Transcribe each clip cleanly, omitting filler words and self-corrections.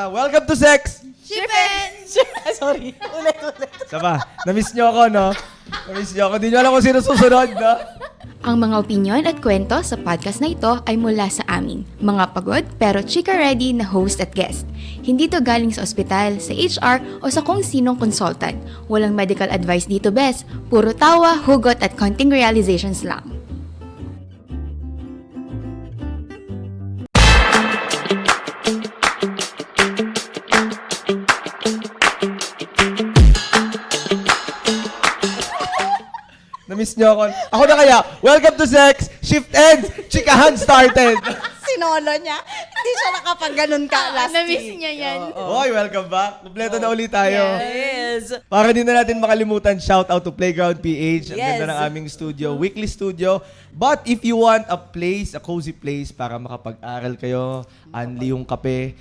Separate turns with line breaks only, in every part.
Welcome to Sex!
Shippen!
Sorry, ulit.
Saba, na-miss nyo ako, no? Na-miss nyo ako. Di nyo alam kung sino susunod, no?
Ang mga opinyon at kwento sa podcast na ito ay mula sa amin, mga pagod pero chika ready na host at guest. Hindi to galing sa ospital, sa HR o sa kung sinong consultant. Walang medical advice dito, bes. Puro tawa, hugot at konting realizations lang.
Na-miss nyo ako. Ako na kaya, welcome to Sex! Shift ends! Chikahan started!
Sinolo niya. Hindi siya nakapag-ganon ka last
Na-miss
week.
niya yan.
Hoy, welcome back. Kompleto na ulit tayo.
Yes.
Para din na natin makalimutan, shout out to Playground PH. Ang
Yes.
ganda ng aming studio, weekly studio. But if you want a place, a cozy place para makapag-aral kayo, anli yung kape,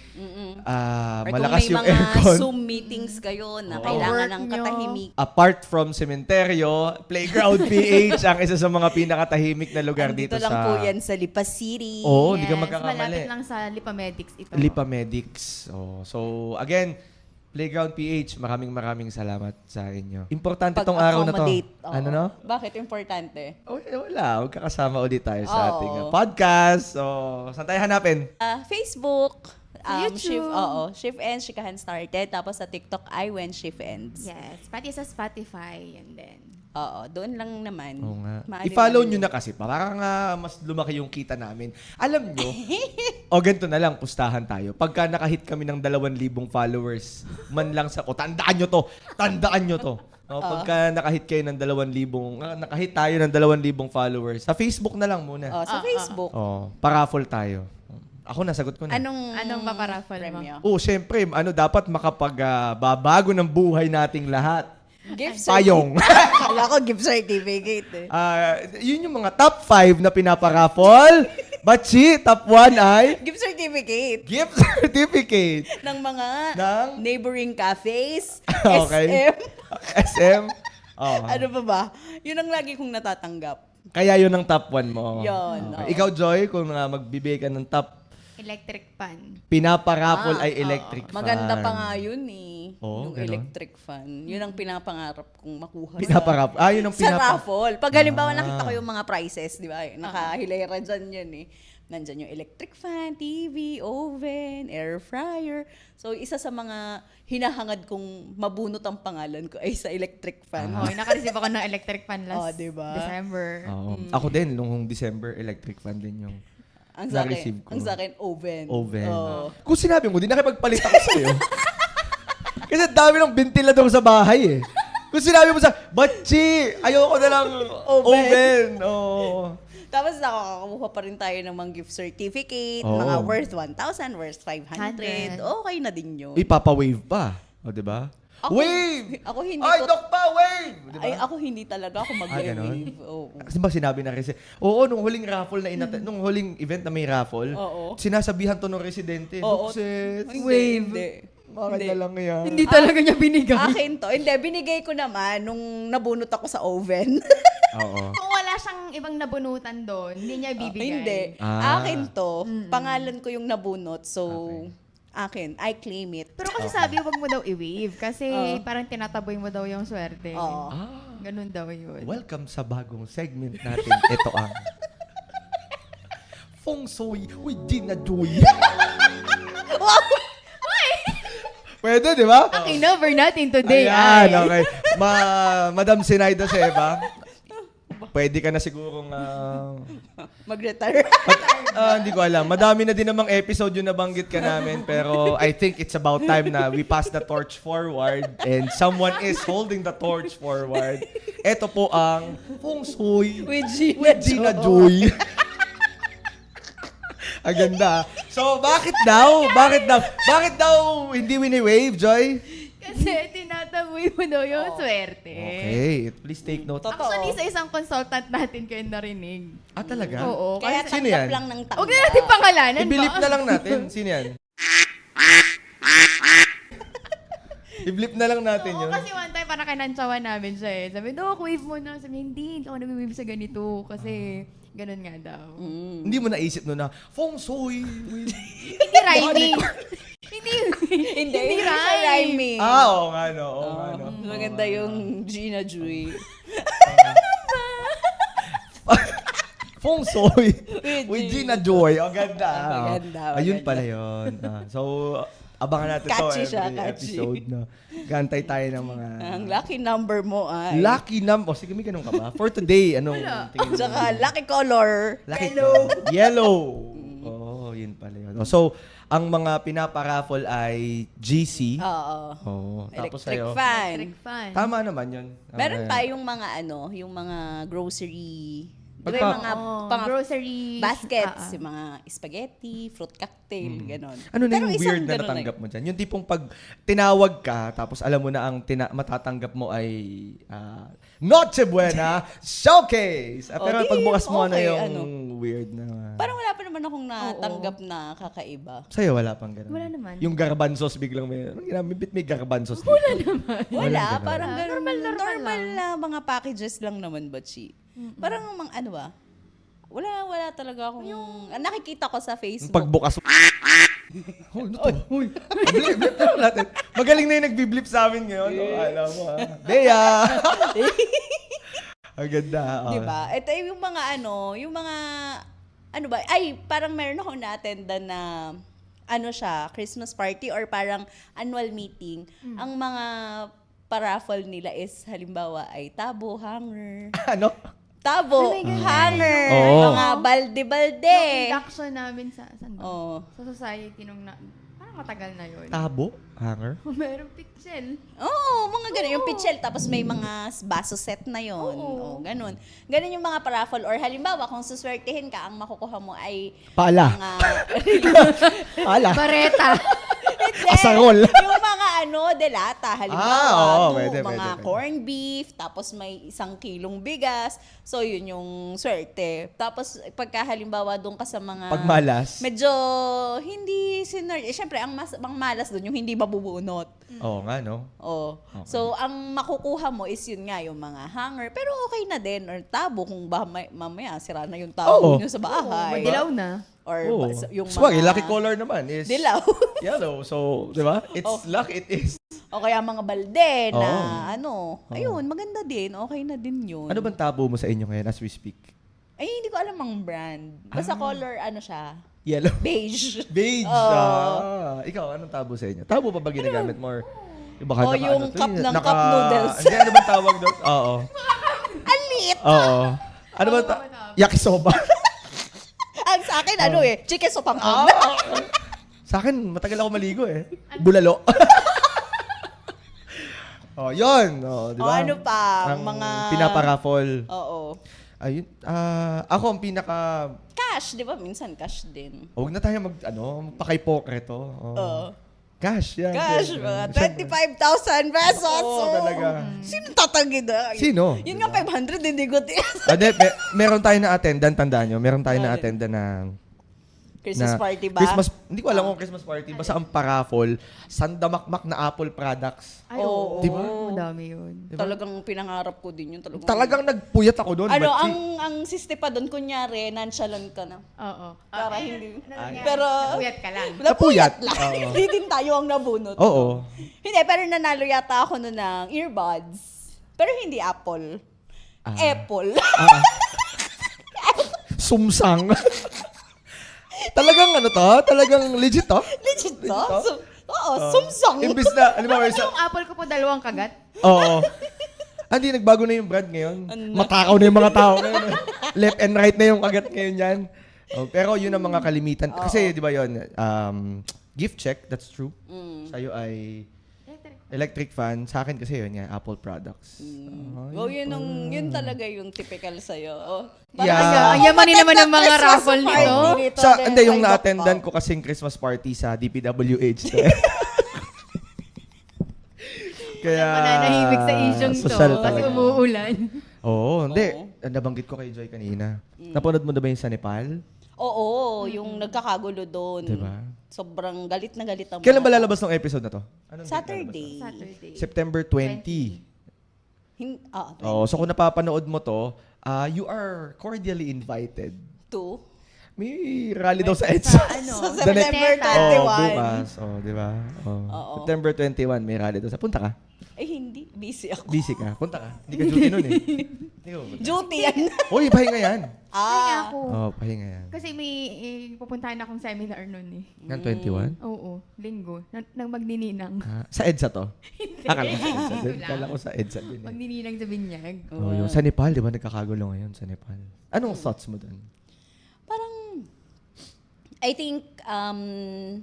Or
malakas
kung
yung
may mga
aircon.
Zoom meetings kayo na kailangan
Work
ng
nyo.
katahimik.
Apart from sementeryo, Playground PH ang isa sa mga pinakatahimik na lugar dito
Dito lang
sa...
po yan sa Lipa City.
Oo, di ka
Yes,
magkakamali.
malapit lang sa Lipamedics ito.
Lipa Medics. Oh, so, again, Playground PH, maraming salamat sa inyo. Importante tong araw na to.
Pag-accommodate. Oo.
Ano no?
Bakit importante?
Oh, wala. Magkakasama ulit tayo sa
Oo.
ating podcast. So, saan tayo hanapin?
Facebook.
YouTube.
Shift Ends, Chikahan started. Tapos sa TikTok, I When Shift Ends.
Yes, pati sa Spotify and then.
Oo, doon lang naman.
Oo nga.
Maalala
I-follow
nyo.
nyo na kasi para nga mas lumaki yung kita namin. Alam nyo, o ganito na lang, pustahan tayo. Pagka nakahit kami ng 2,000 followers, man lang sa ko, tandaan nyo to. No, pagka nakahit kayo ng 2,000, nakahit tayo ng 2,000 followers, sa Facebook na lang muna.
Sa Facebook.
Oh, paraffle tayo. Ako nasagot ko na.
Anong paparaffle mo?
premyo?
Oh, syempre, dapat makapagbabago ng buhay nating lahat.
Gift
Payong.
Kala ko gift certificate eh.
Yun yung mga top 5 na pinaparaffle. Bachi, top 1 ay
Gift certificate
gift certificate.
ng mga
Ng?
neighboring cafes,
Okay.
SM.
SM. Oh.
Ano pa ba? Yun ang lagi kong natatanggap.
Kaya yun ang top 1 mo.
Yun,
Okay.
oo.
Ikaw, Joy, kung magbibigay ka ng top,
Electric fan.
pinaparaffle ay electric fan.
Maganda pa nga yun eh.
Oo,
yung
ganon.
electric fan. Yun ang pinapangarap kong makuha
Pinaparaffle. Yun ang
sa raffle. Pag halimbawa nakita ko yung mga prices, di ba? Nakahilera dyan yun eh. Nandyan yung electric fan, TV, oven, air fryer. So, isa sa mga hinahangad kong mabunot ang pangalan ko ay sa electric fan.
Oh, naka-receive ako ng electric fan last
diba?
December.
Oo. Ako din, nung December, electric fan din yung
Ang sa
na-receive
akin,
ko.
ang sa akin, oven.
Oven.
Oo.
Kung sinabi mo, di nakipagpalit ako sa'yo. Kasi ang dami ng ventilador sa bahay eh. Kung sinabi mo Bachi, ayoko na lang oven. Oo.
Tapos nakakakuha pa rin tayo ng mga gift certificate,
Oo.
mga worth 1,000, worth 500.
100.
Okay na din yun.
Ipapa-wave pa. O, diba? Wave!
Ako hindi
Ay,
ko-
Dok pa, wave! Diba?
Ay, ako hindi talaga ako
ganon?
mag-wave. Oo.
Kasi ba sinabi ng residente? Oo, nung huling raffle na nung huling event na may raffle,
Oo.
sinasabihan to ng residente.
Oo.
Dukset,
Hindi.
bakit na lang yan?
Hindi talaga niya binigay.
Akin to. Hindi, binigay ko naman nung nabunot ako sa oven.
Oo.
Kung wala siyang ibang nabunutan doon, hindi niya ibibigay.
Hindi.
Ah.
Akin to. Pangalan ko yung nabunot. So, akin. I claim it.
Pero kasi sabi, wag mo daw i-wave. Kasi parang tinataboy mo daw yung swerte.
Oo.
Ganun daw yun.
Welcome sa bagong segment natin. Ito ang Feng Shui with Gina Joy. Pwede, di ba?
Ang kinover natin today
Ayan,
ay...
okay. Madam Sinayda Seba, pwede ka na sigurong...
Mag-retire.
hindi ko alam. Madami na din namang episode yung nabanggit ka namin. Pero I think it's about time na we pass the torch forward and someone is holding the torch forward. Ito po ang Feng Shui
With
Gina Joy. Ang ganda. So, bakit daw? Bakit daw hindi wini-wave, Joy?
Kasi tinataboy mo daw yung swerte.
Okay. Please take note.
Totoo.
Actually, sa isang consultant natin kayo narinig.
Ah, talaga?
Oo.
Kaya
Sino
tanggap
yan?
lang ng tanggap.
Huwag na natin pangalanan.
I-blip
ba?
na lang natin. Sino yan? I-blip na lang natin
Oo,
yun.
kasi one time parang kinantsawan namin siya eh. Sabi, Dok, wave mo na. Sabi, hindi ako nag-wave sa ganito. Kasi ganun nga daw.
Hindi mo naisip no na, Feng Shui.
Hindi rhyming. Hindi.
Hindi siya rhyming.
Oo nga, no. Oo nga, no.
Maganda yung Gina Joy.
Feng Shui
With
with Gina Joy. Ang ganda.
Maganda,
Ayun
maganda.
pala yun. So, abangan natin to
Catchy
every
siya, catchy.
episode. No? Gantay tayo ng mga...
Ang lucky number mo ay...
Lucky number. Sige, may ganun ka ba? For today, anong tingin mo?
Tsaka lucky color.
Lucky Yellow. Oh, yun pala yun. So, ang mga pinaparaffle ay GC.
Oo.
Oh, tapos
Electric
sa'yo.
fan.
Electric fan.
Tama naman yun.
Meron
Okay.
tayong mga yung mga grocery. Di ba
Pagpa-
yung mga
grocery
baskets, yung mga spaghetti, fruit cocktail, ganon.
Ano na
Pero
yung
isang
weird na
ganon
natanggap mo dyan? Yung tipong pag tinawag ka, tapos alam mo na ang matatanggap mo ay Noche Buena Showcase! Pero
di,
pagbukas mo na
okay,
yung weird na...
Parang wala pa naman akong natanggap na kakaiba.
Sa'yo, wala pang ganun.
Wala naman.
Yung garbanzos biglang may... Anong ginamit? May garbanzos dito?
Wala,
ganun.
parang ganun.
Normal
na mga packages lang naman, Bachi. Parang ano ba? Wala talaga akong... nakikita ko sa Facebook.
Pagbukas... Hoy, ano to? Hoy, blip lang natin. Magaling na yung nagbiblip sa amin ngayon. Oh, alam mo ha. Bea! Ang ganda. Oh.
Diba? Ito yung mga ano ba? Ay, parang meron ako na-attendan na siya, Christmas party or parang annual meeting. Ang mga paraffle nila is halimbawa ay tabo, hanger.
Ano?
Tabo, hanger,
Oo.
mga balde-balde.
Induction namin sa
Oo.
sa society nung parang matagal na yun.
Tabo? Hanger?
Merong pixel.
Oo, mga ganun. Yung pitchel, tapos may mga baso set na yon. Oo, ganun. Ganun yung mga paraffle. Or halimbawa, kung suswertihin ka, ang makukuha mo ay
Pala.
mga...
Pala.
Bareta.
Hindi.
Asarol.
Yung mga delata. Halimbawa,
oo,
mga
pwede.
corned beef, tapos may 1 kilong bigas. So, yun yung swerte. Tapos, pagka halimbawa doon ka sa mga...
Pagmalas.
Medyo hindi Siyempre, ang malas doon, yung hindi mabubunot.
Oo nga, no?
Oh.
Okay.
So, ang makukuha mo is yun nga, yung mga hanger. Pero okay na din. Or tabo, kung mamaya sira na yung tabo
Oo.
nyo sa bahay.
Madilaw na.
Or
Oo.
yung
Swag,
mga...
lucky color naman is
Dilaw.
yellow. So, di ba? It's luck, it is.
O kaya mga balde na
Oo.
ayun, maganda din. Okay na din yun.
Ano bang tabo mo sa inyo ngayon as we speak?
Ay, hindi ko alam ang brand. Basta color, siya?
Yellow.
Beige.
Beige.
Oo.
Ikaw, anong tabo sa inyo? Tabo pa ba ginagamit mo? Or, baka
Oh, yung cup ng cup noodles.
Hindi, ano ba tawag doon? Oo.
Alit!
Oo. Ano ba yakisoba.
Ang sa akin, chicken sopang
Sa akin, matagal ako maligo eh. Bulalo. Oh, yun. Oh, di
O
ba?
ano pa,
Ang
mga...
pinaparaffle.
Oo.
Ayun. Ako ang pinaka...
Cash, di ba? Minsan cash din.
Huwag na tayo magpaka-hypocrite. Oh.
Oo.
Cash, yan.
Cash,
yan.
mga
Siyempre.
25,000 pesos.
Oo, talaga.
Sino tatagid na?
Sino?
Yun nga, 500, hindi ko tiyan.
Meron tayo na attendant, tandaan nyo. Meron tayo na attendant na...
Christmas party ba?
Hindi ko alam kung Christmas party. Basta ang paraffle, sandamakmak na Apple products.
Ay, oo.
Di ba?
Madami yun.
Talagang pinangarap ko din yun.
Talagang nagpuyat ako doon.
Ano,
Matsi.
ang siste pa doon, kunyari, nonchalant ka na.
Oo.
Para hindi.
nangyari?
Pero,
Napuyat ka lang.
Napuyat.
lang.
Oo.
Hindi din tayo ang nabunot.
Oo.
Hindi, pero nanalo yata ako noon ng earbuds. Pero hindi Apple. Apple.
Sumsang. Talagang talagang legit to?
Legit to?
to?
Oo, sumsang.
Imbis na, alam mo,
Yung apple ko po 2 kagat.
Oo. Hindi, nagbago na yung brand ngayon. Matakaw na yung mga tao ngayon. Left and right na yung kagat ngayon yan. Oh, pero yun ang mga kalimitan. Kasi, di ba yun, gift check, that's true. Sa'yo ay electric fan. Sa akin kasi yun nga, Apple products.
Yun talaga yung typical sa'yo. Oh.
Yeah.
Ang yaman naman ng mga raffle nito.
Hindi, yung na-attendan ko kasing Christmas party sa DPWH. Kaya,
Mananahimik sa isyong to.
social
Kasi
talaga.
umuulan.
Oo, hindi. Nabanggit ko kay Joy kanina. Napanood mo na ba yung sa Nepal?
Oo, yung nagkakagulo doon.
Diba?
Sobrang galit na galit ang
Kailan ba
mga-
lalabas ng episode na to? Anong date
Saturday.
Saturday.
September 20.
Oh,
So kung napapanood mo to, you are cordially invited.
2.
May rally daw sa
Sa
EDSA.
ano,
Sa
The next-
September
Teta.
21.
bukas. Di ba?
Oo.
September 21, may rally daw. Punta ka?
Hindi. Busy ako.
Busy ka? Punta ka? Hindi ka duty nun eh. Hindi ka pupunta.
Duty yan.
Uy, pahinga yan.
Kaya ako.
Pahinga yan.
Kasi may pupuntahan akong seminar nun eh.
Ng 21?
Oo, linggo. Nang magnininang.
Sa EDSA to? Akala ko sa EDSA din.
Wala.
Akala ko sa EDSA din eh.
Magnininang sa binyag.
Yung sa Nepal, di ba nagkakagulo ngayon sa Nepal? Anong thoughts mo dun?
Parang, I think,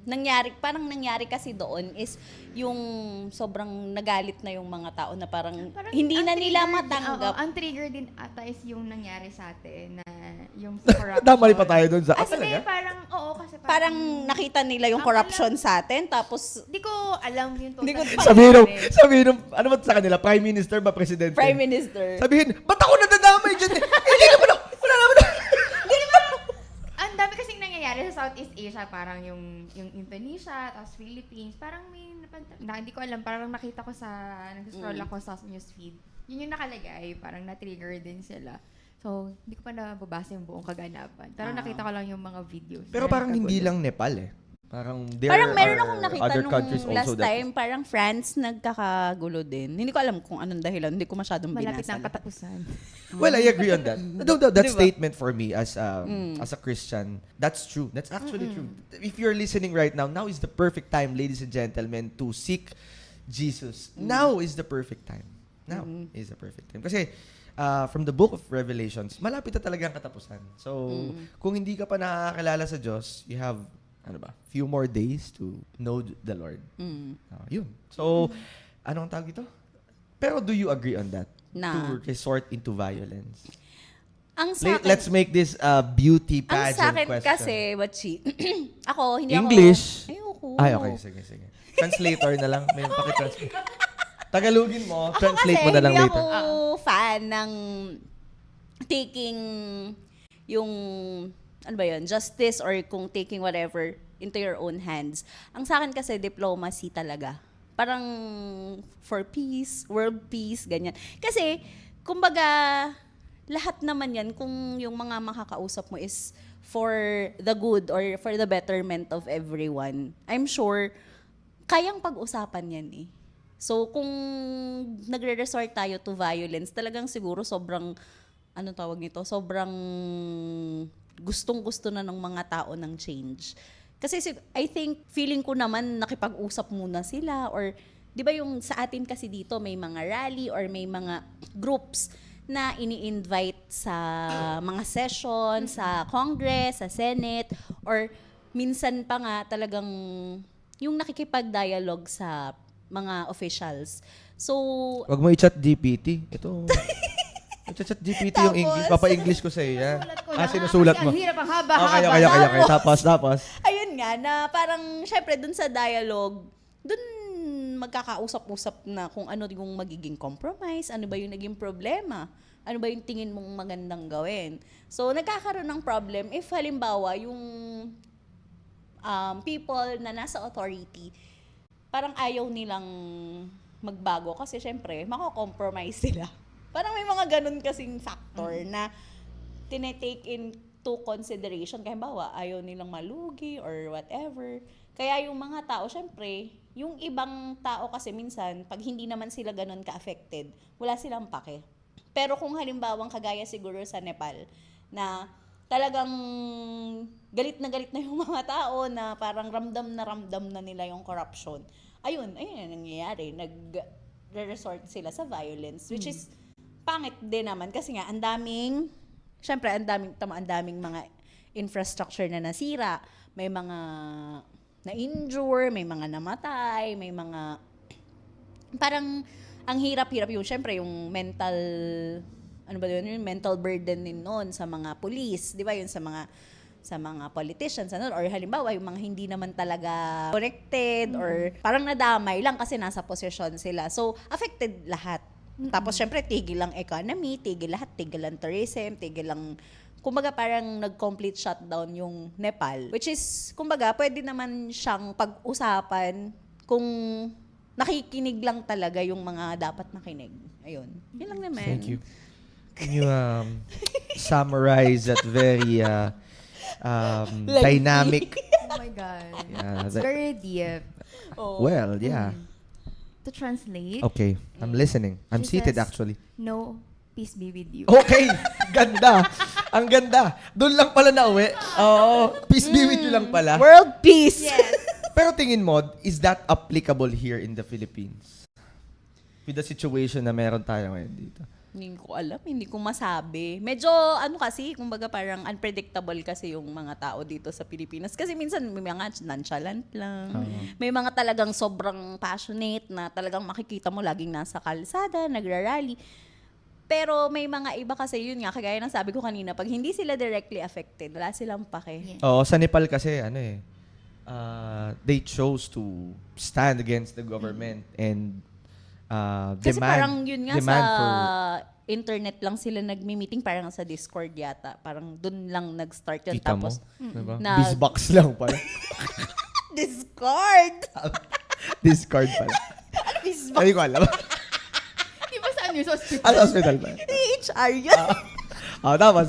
nangyari kasi doon is yung sobrang nagalit na yung mga tao na parang hindi na nila matanggap.
Ang trigger din ata is yung nangyari sa atin na yung sa corruption.
Damali pa tayo dun sa...
Kasi
talaga?
parang, oo, kasi
Parang nakita nila yung
Ang
corruption sa atin, tapos
Di ko alam yung total.
Di ko
Sabihin nung, ano ba sa kanila? Prime Minister ba? Presidente?
Prime Minister.
Sabihin, ba't ako nadadamay dyan? Hindi naman ako, wala naman ako.
Ang dami kasing nangyayari sa Southeast Asia, parang yung Indonesia, tapos Philippines, parang hindi ko alam, parang nakita ko nag-scroll ako sa newsfeed. Yun yung nakalagay, parang na-trigger din sila. So, hindi ko pa nababasa yung buong kaganapan. Pero nakita ko lang yung mga videos.
Pero
na
parang hindi
nagkagulo.
lang Nepal eh. Parang
meron akong nakita
other
nung
countries
last
also that-
time, parang France nagkakagulo din. Hindi ko alam kung anong dahilan, hindi ko masyadong
Malapit
binasa.
na ang katapusan.
Well, I agree on that. That
Diba?
statement for me as a Christian, that's true. That's actually true. If you're listening right now is the perfect time, ladies and gentlemen, to seek Jesus. Now is the perfect time. Now is the perfect time. Kasi from the book of Revelations, malapit na talaga ang katapusan. So, kung hindi ka pa nakakilala sa Diyos, you have few more days to know the Lord. Yun. So, anong tawag ito? Pero do you agree on that?
Na.
To resort into violence?
Ang sa akin,
Let's make this a beauty
ang
pageant
sa akin
question.
kasi, Wachi, ako, hindi
English?
ako... Ayoko.
Ay, okay. Sige. Translator na lang. May pakitranslate. Tagalogin mo. Translate mo na lang
hindi
later.
ako fan ng taking yung, ano ba yun, justice or kung taking whatever into your own hands. Ang sa akin kasi, diplomacy talaga. Parang for peace, world peace, ganyan. Kasi, kumbaga, lahat naman yan, kung yung mga makakausap mo is for the good or for the betterment of everyone, I'm sure, kayang pag-usapan yan eh. So, kung nagre-resort tayo to violence, talagang siguro sobrang, ano tawag nito, sobrang gustong-gusto na ng mga tao ng change. Kasi I think, feeling ko naman nakipag-usap muna sila or, di ba yung sa atin kasi dito may mga rally or may mga groups na ini-invite sa mga session, sa Congress, sa Senate, or minsan pa nga talagang yung nakikipag-dialogue sa mga officials. So,
Wag mo i-chat GPT. Ito. I-chat GPT yung
Tapos?
English. Papa-English ko sa'yo. Yan.
Sinusulat ko lang.
Sinusulat mo.
Ang hirap, ang haba-haba.
Okay. Tapos.
ayun nga, na parang, syempre, dun sa dialogue, dun magkakausap-usap na kung ano yung magiging compromise, ano ba yung naging problema, ano ba yung tingin mong magandang gawin. So, nagkakaroon ng problem if halimbawa yung people na nasa authority, parang ayaw nilang magbago kasi syempre, mako-compromise sila. Parang may mga ganun kasing factor na tinetake into consideration. Kaya bawa, ayaw nilang malugi or whatever. Kaya yung mga tao, syempre, yung ibang tao kasi minsan, pag hindi naman sila ganun ka-affected, wala silang pake. Pero kung halimbawang kagaya siguro sa Nepal, na talagang galit na yung mga tao na parang ramdam na nila yung corruption. Ayun ang nangyayari. Nag-resort sila sa violence, which is pangit din naman kasi nga ang daming mga infrastructure na nasira, may mga na-injure, may mga namatay, may mga parang ang hirap-hirap yung syempre yung mental yung mental burden din noon sa mga police, 'di ba? Yun sa mga politicians or halimbawa yung mga hindi naman talaga connected or parang nadamay lang kasi nasa posisyon sila. So affected lahat. Tapos syempre tigil lang economy, tigil lahat, tigil lang tourism, tigil lang kumbaga parang nag-complete shutdown yung Nepal, which is kumbaga pwede naman siyang pag-usapan kung nakikinig lang talaga yung mga dapat makinig. Ayun. Yun lang naman.
Thank you. Can you summarize that very dynamic.
Oh my God.
Yeah,
It's very deep.
Oh.
well, yeah.
To translate,
Okay, I'm listening. I'm
She
seated
says,
actually.
no, peace be with you.
Okay, ganda. Ang ganda. Doon lang pala nauwi. Oo, peace be with you lang pala.
World peace!
Yes.
Pero tingin mo, is that applicable here in the Philippines? With the situation na meron tayo ngayon dito.
Hindi ko alam, hindi ko masabi. Medyo, kasi, kumbaga parang unpredictable kasi yung mga tao dito sa Pilipinas. Kasi minsan may mga nonchalant lang. May mga talagang sobrang passionate na talagang makikita mo laging nasa kalsada, nagrarally. Pero may mga iba kasi, yun nga, kagaya ng sabi ko kanina, pag hindi sila directly affected, wala silang pake.
Oo, sa Nepal kasi, they chose to stand against the government and
Kasi parang yun nga sa
demand for
internet lang sila nagmi-meeting, parang sa Discord yata. Parang dun lang nag-start yun.
kita mo.
Tapos,
Diba?
na-
Bizbox lang pala.
Discord!
Discord pala.
Discord!
Hindi ko alam.
Di ba sa sa hospital?
Ano hospital pa?
HR yun.
Tama.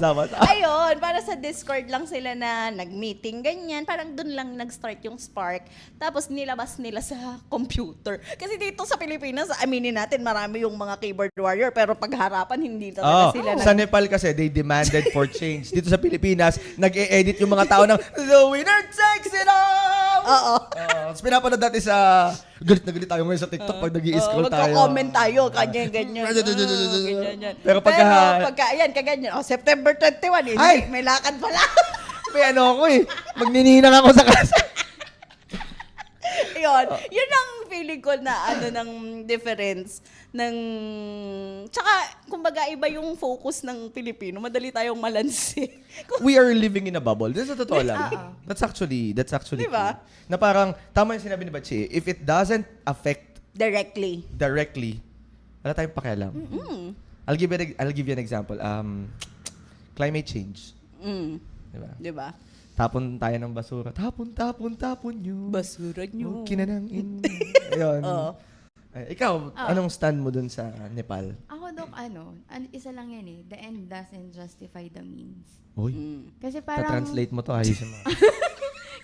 Ayun, para sa Discord lang sila na nag-meeting, ganyan. Parang dun lang nag-start yung spark. Tapos nilabas nila sa computer. Kasi dito sa Pilipinas, aminin natin, marami yung mga keyboard warrior. Pero pagharapan, hindi talaga sila
Sa Nepal kasi, they demanded for change. Dito sa Pilipinas, nag-e-edit yung mga tao ng The winner takes it all!
Oo.
Tapos pinapanood natin sa... Galit na galit tayo ngayon sa TikTok pag nag-i-scroll tayo.
Magko-comment tayo, ganyan. Ganyan.
Pero pagka-
ayan, kaganyan. September 21,
Ay!
may lakad pala.
May ako Magnininang ako sa casa.
Yun ang feeling ko na ng difference ng tsaka kumbaga iba yung focus ng Pilipino, madali tayong malansi.
We are living in a bubble. That's sa totoo lang. That's actually
Diba?
true. Na parang, tama yung sinabi ni Bachi, if it doesn't affect directly, wala tayong pakialam. I'll give you an example. Climate change. Diba?
Diba?
Tapon tayo ng basura. Tapon nyo.
Basura nyo.
Kinanangin. Ayun.
Oo.
Ay, ikaw, anong stand mo dun sa Nepal?
Ako, Dok, isa lang yan eh. The end doesn't justify the means.
Uy,
Kasi parang...
ta-translate mo to, ayusin mo.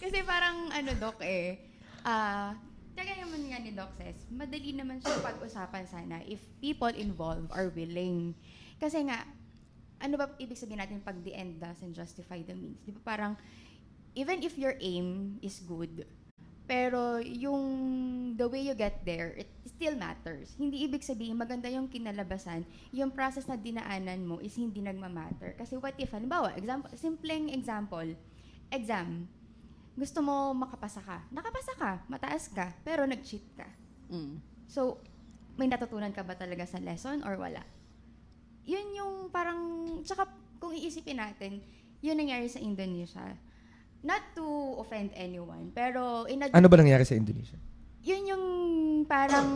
Kasi parang, Dok kaya naman nga ni Doc says, madali naman siya pag-usapan sana if people involved are willing. Kasi nga, ano ba ibig sabihin natin pag the end doesn't justify the means? Di ba parang, even if your aim is good, pero yung the way you get there, it still matters. Hindi ibig sabihin maganda yung kinalabasan, yung process na dinaanan mo is hindi nagmamatter. Kasi what if, halimbawa, simpleng example, exam, gusto mo makapasa ka. Nakapasa ka, mataas ka, pero nag-cheat ka. So, may natutunan ka ba talaga sa lesson or wala? Yun yung parang, tsaka kung iisipin natin, yun nangyari sa Indonesia. Not to offend anyone, pero
Ano ba nangyari sa Indonesia?
yun yung parang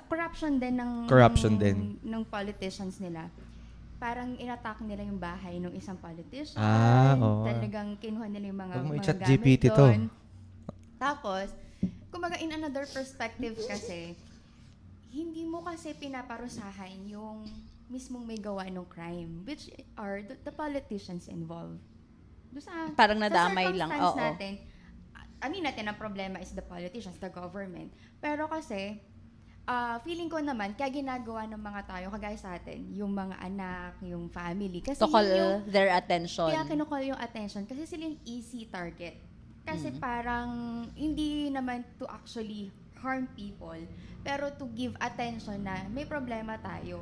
corruption din ng politicians nila. Parang inattack nila yung bahay ng isang politician.
Oo.
Talagang kinuha nila yung
Huwag mo
mga
i-chat
gamit
GPT to.
doon. Tapos, kumbaga in another perspective kasi, hindi mo kasi pinaparusahan yung mismong may gawa ng crime, which are the politicians involved.
Parang nadamay lang.
Sa circumstance
Oo.
natin, amin natin ang problema is the politicians, the government. Pero kasi, feeling ko naman, kaya ginagawa ng mga tayo, kagaya sa atin, yung mga anak, yung family. Kasi
To call
yung,
their attention.
kaya kinukall yung attention kasi sila yung easy target. Kasi parang hindi naman to actually harm people, pero to give attention na may problema tayo.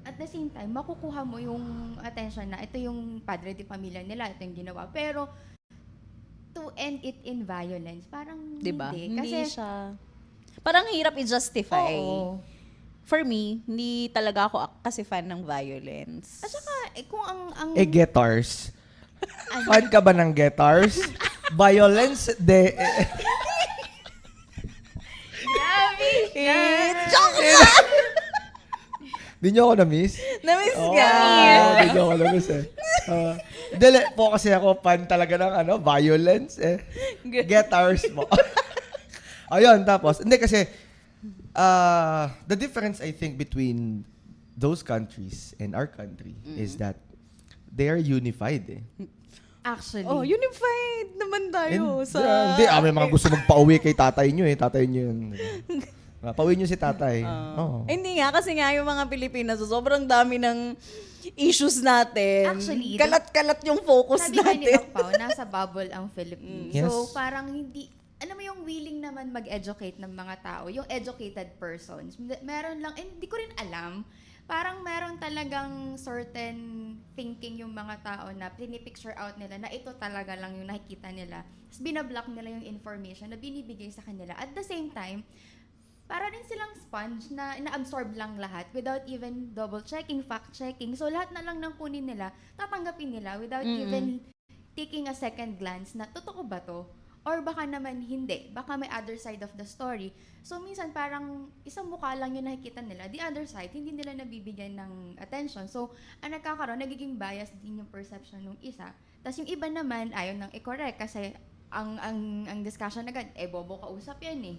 At the same time, makukuha mo yung attention na ito yung padre de pamilya nila, ito yung ginawa. Pero to end it in violence, parang
Diba?
hindi.
Hindi
Kasi,
siya. Parang hirap i-justify.
oo.
For me, hindi talaga ako kasi fan ng violence.
At saka, kung ang
Guitars. Fan ka ba ng guitars? Violence de...
Grabe!
Joke!
Di nyo ako na-miss?
Na-miss
Oo,
ka.
di nyo ako na-miss eh. Dili po kasi ako fan talaga ng violence eh. Guitars mo. Ayun, tapos, hindi kasi, the difference I think between those countries and our country is that they are unified eh.
Actually.
Oh, unified naman tayo sa...
Hindi, may mga gusto magpa-uwi kay tatay nyo eh. Tatay nyo yun. Pauwi nyo si tatay. Oo.
Hindi nga, kasi nga yung mga Pilipinas, sobrang dami ng issues natin.
Actually,
kalat-kalat yung focus
sabi nga ni
natin.
Doc Pao, nasa bubble ang Philippines.
Yes.
So, parang hindi, alam mo yung willing naman mag-educate ng mga tao, yung educated persons. Meron lang, hindi ko rin alam, parang meron talagang certain thinking yung mga tao na pinipicture out nila na ito talaga lang yung nakikita nila. Tapos binablock nila yung information na binibigay sa kanila. At the same time, para rin silang sponge na ina-absorb lang lahat without even double-checking, fact-checking. So, lahat na lang ng kunin nila, tatanggapin nila without even taking a second glance na, totoo ba to? Or baka naman hindi. Baka may other side of the story. So, minsan parang isang mukha lang yung nakikita nila. The other side, hindi nila nabibigyan ng attention. So, ang nagkakaroon, nagiging bias din yung perception ng isa. Tapos yung iba naman, ayaw nang i-correct kasi ang discussion agad, bobo kausap yan eh.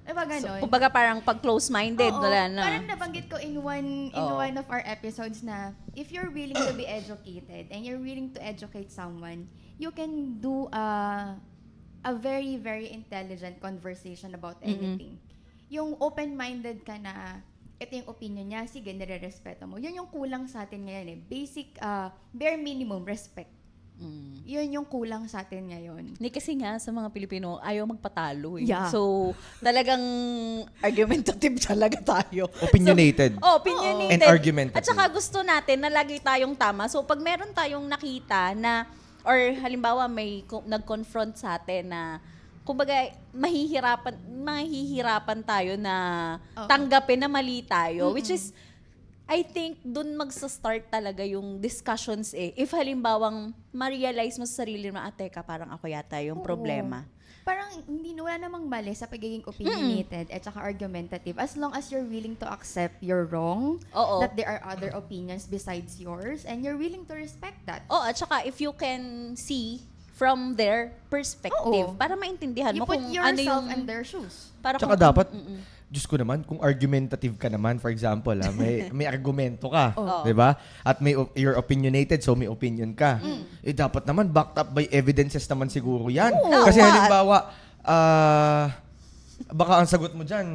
Diba
So,
ganon?
kumbaga parang pag close-minded,
Oo,
wala na.
parang nabanggit ko in one of our episodes na if you're willing to be educated and you're willing to educate someone, you can do a very, very intelligent conversation about anything. Yung open-minded ka na ito yung opinion niya, sige, nire-respeto mo. Yun yung kulang sa atin ngayon eh. Basic, bare minimum respect. Yun yung kulang sa atin ngayon.
Hindi kasi nga sa mga Pilipino, ayaw magpatalo eh.
Yeah.
So, talagang argumentative talaga tayo.
Opinionated.
So, opinionated.
And argumentative.
At saka gusto natin na lagi tayong tama. So, pag meron tayong nakita na, or halimbawa may nag-confront sa atin na, kumbaga, mahihirapan tayo na tanggapin na mali tayo. Which is, I think dun magsa-start talaga yung discussions eh. If halimbawang ma-realize mo sa sarili mo, teka, parang ako yata yung problema.
Parang wala namang mali sa pagiging opinionated at saka argumentative as long as you're willing to accept you're wrong,
Oo.
that there are other opinions besides yours, and you're willing to respect that.
Oh, at saka if you can see from their perspective,
Oo.
para maintindihan
You
mo
put
kung
yourself
ano yung...
in their shoes.
Para
Tsaka
kung-
dapat, Diyos ko naman, kung argumentative ka naman, for example, may argumento ka, di ba? At you're opinionated, so may opinion ka. Dapat naman, backed up by evidences naman siguro yan. Kasi halimbawa, baka ang sagot mo dyan,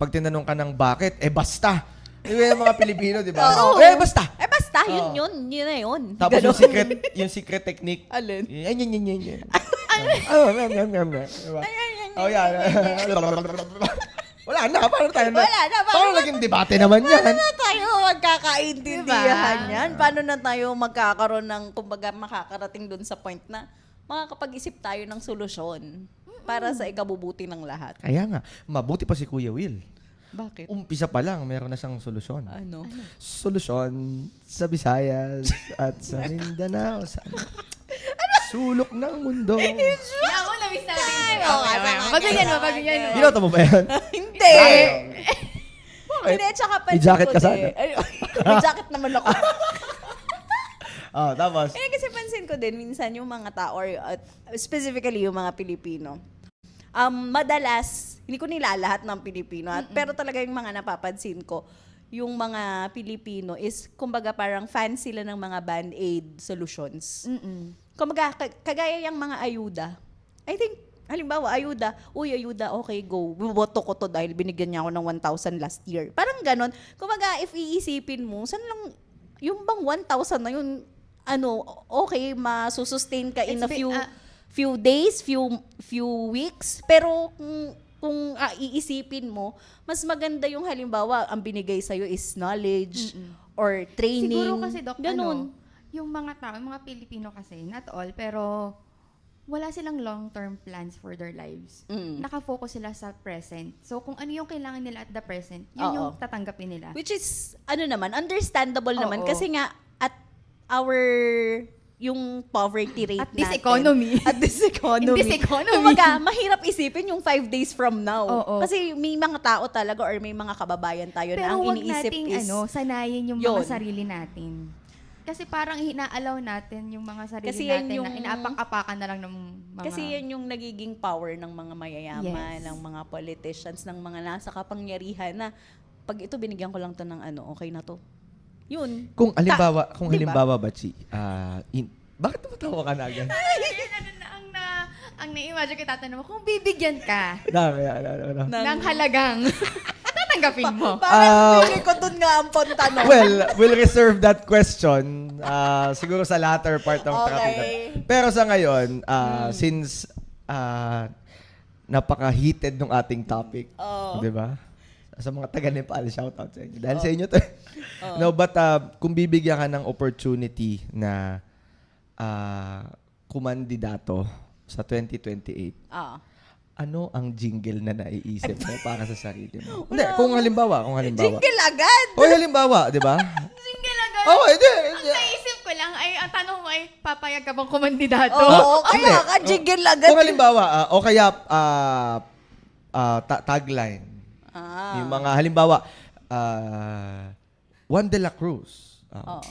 pag tinanong ka ng bakit, basta. Yung mga Pilipino, di ba?
Oo.
Basta.
basta, yun na yun.
Tapos
Ganon.
yung secret technique.
Alin?
Yan. Diba? Oh, yan. Wala na, paano tayo na?
Wala na,
Paano naging debate naman yan?
Paano na tayo magkakaintindihan yan? Paano na tayo magkakaroon ng, kumbaga, makakarating dun sa point na makakapag-isip tayo ng solusyon para sa ikabubuti ng lahat.
Kaya nga, mabuti pa si Kuya Will.
Bakit?
Umpisa pa lang, meron na siyang solusyon.
Ano?
Solusyon sa Visayas at sa Mindanao. Sa sulok ng mundo.
Ako na miss natin. Pagganyan mo.
Binoto mo ba yan?
Hindi!
Bakit?
Hindi, tsaka
May jacket ka sana.
May jacket naman ako.
Tapos?
Kasi pansin ko din, minsan yung mga tao, or specifically yung mga Pilipino, madalas, hindi ko nilalahat ng Pilipino, pero talaga yung mga napapansin ko, yung mga Pilipino is, kumbaga parang fan sila ng mga band-aid solutions. Kumbaga, kagaya yung mga ayuda. I think, halimbawa, ayuda, okay, go. Buboto ko to dahil binigyan niya ako ng 1,000 last year. Parang ganon. Kumbaga, if iisipin mo, saan lang, yung bang 1,000 na yun, okay, masusustain ka in a few days, few weeks, pero kung iisipin mo, mas maganda yung halimbawa, ang binigay sa'yo is knowledge or training.
Siguro kasi, Doc,
ganon.
yung mga tao, yung mga Pilipino kasi, not all, pero wala silang long-term plans for their lives. Nakafocus sila sa present. So, kung ano yung kailangan nila at the present, yun yung tatanggapin nila.
Which is, understandable naman.
Oo.
Kasi nga, at yung poverty rate
At this
natin.
economy.
At this economy.
In this economy.
Kumbaga, mahirap isipin yung 5 days from now.
Oo.
Kasi may mga tao talaga or may mga kababayan tayo na
Pero
ang
wag
iniisip
nating
is...
sanayin yung
Yun.
mga sarili natin. Kasi parang inaalaw natin yung mga sarili
Kasi yan
natin
yung-
na inaapak-apakan na lang ng mga...
Kasi yan yung nagiging power ng mga mayayaman,
Yes.
ng mga politicians, ng mga nasa kapangyarihan na pag ito binigyan ko lang to ng okay na to. Yun.
Kung halimbawa,
Diba?
Bachi, Bakit tumatawa ka na agad?
Ang na-imagine ko, tatanong mo, kung bibigyan ka
Ano.
ng halagang, tatanggapin mo.
Parang feeling ko dun nga ang tanong.
Well, we'll reserve that question siguro sa latter part ng
Okay.
topic. Pero sa ngayon, since napaka-heated ng ating topic,
Oo.
di ba? Sa mga taga-Nepal, shoutout sa inyo. Dahil sa inyo to. No, but kung bibigyan ka ng opportunity na kumandidato sa 2028, ano ang jingle na naiisip mo para sa sarili mo? Hindi, kung halimbawa.
Jingle agad!
O halimbawa, di ba?
Single agad.
Oo, hindi.
Ang naisip ko lang ay, ang tanong mo ay, papayag ka bang kumandidato?
Oo,
Hindi.
kaya ka, jingle agad.
Kung halimbawa, o kaya tagline. Yung mga halimbawa, Juan de la Cruz.
Oo.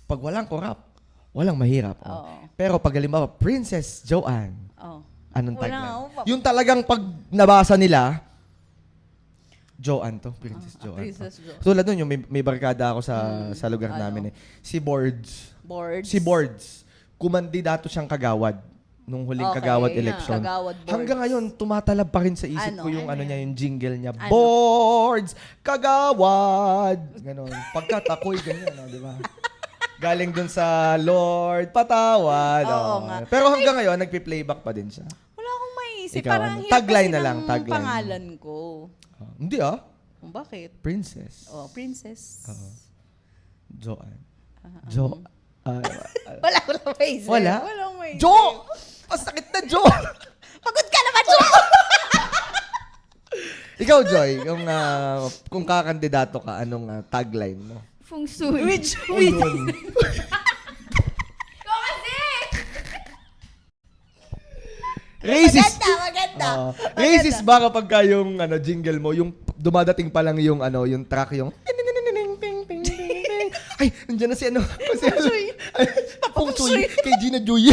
Pag walang korap, walang mahirap.
Oo.
Pero pag halimbawa, Princess Joanne,
Oh.
anong
Wala,
tagline? Yung talagang pag nabasa nila, Joanne to, Princess Joanne.
Princess Jo.
Tulad nun, yung may barkada ako sa lugar namin. Si Boards.
Boards.
Si Boards, kumandidato siyang kagawad nung huling
Okay,
kagawad election.
Kagawad Boards.
Hanggang ngayon, tumatalab pa rin sa isip
Ano?
ko yung
Ano
niya, yung jingle niya.
Ano?
Boards! Kagawad! Ganon. Pagkat ako'y ganyan, di ba? Galing dun sa Lord, patawad.
Oo nga.
Pero hanggang ngayon, nagpi-playback pa din siya.
Wala akong maisip.
Ikaw,
Parang
ano?
hirap
Tagline
kasi
na lang,
ng
tagline.
pangalan ko.
Hindi
Bakit?
Princess.
Oh, princess.
Joanne.
Wala ko lang maisip.
Wala?
Wala akong maisip.
Jo! Masakit na, Jo!
Pagod ka naman, Jo!
Ikaw, Joy, kung kakandidato ka, anong tagline mo?
Feng Shui.
Which?
Yun.
Ikaw kasi!
Racist.
Maganda.
Racist ba kapag yung jingle mo, yung dumadating pa lang yung yung track yung ay, nandiyan na si Feng Shui kay Gina Joy.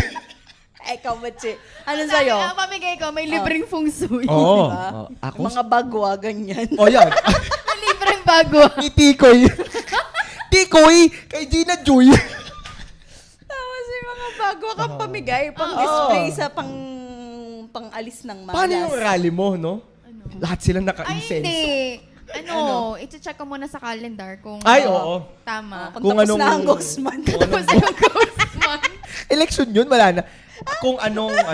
Ikaw, Matsi. Ano sa'yo?
Ang pamigay ko, may libreng Feng Shui.
Oo.
Diba?
Ako?
Mga bagwa, ganyan.
Oh, yan.
May libreng bago.
Ni Tikoy. Tikoy kay Gina Joy.
Tapos yung mga bagwa kang pamigay, pang-display sa pang-alis ng malas.
Paano yung rally mo, no? Lahat sila
Ay,
naka-incense.
hindi. I-check ko muna sa calendar kung
Ay, oo.
tama.
Kung
Kung tapos
anong-
na ang Guzman.
Tapos yung Guzman.
Election yun, wala na. Kung anong
Kung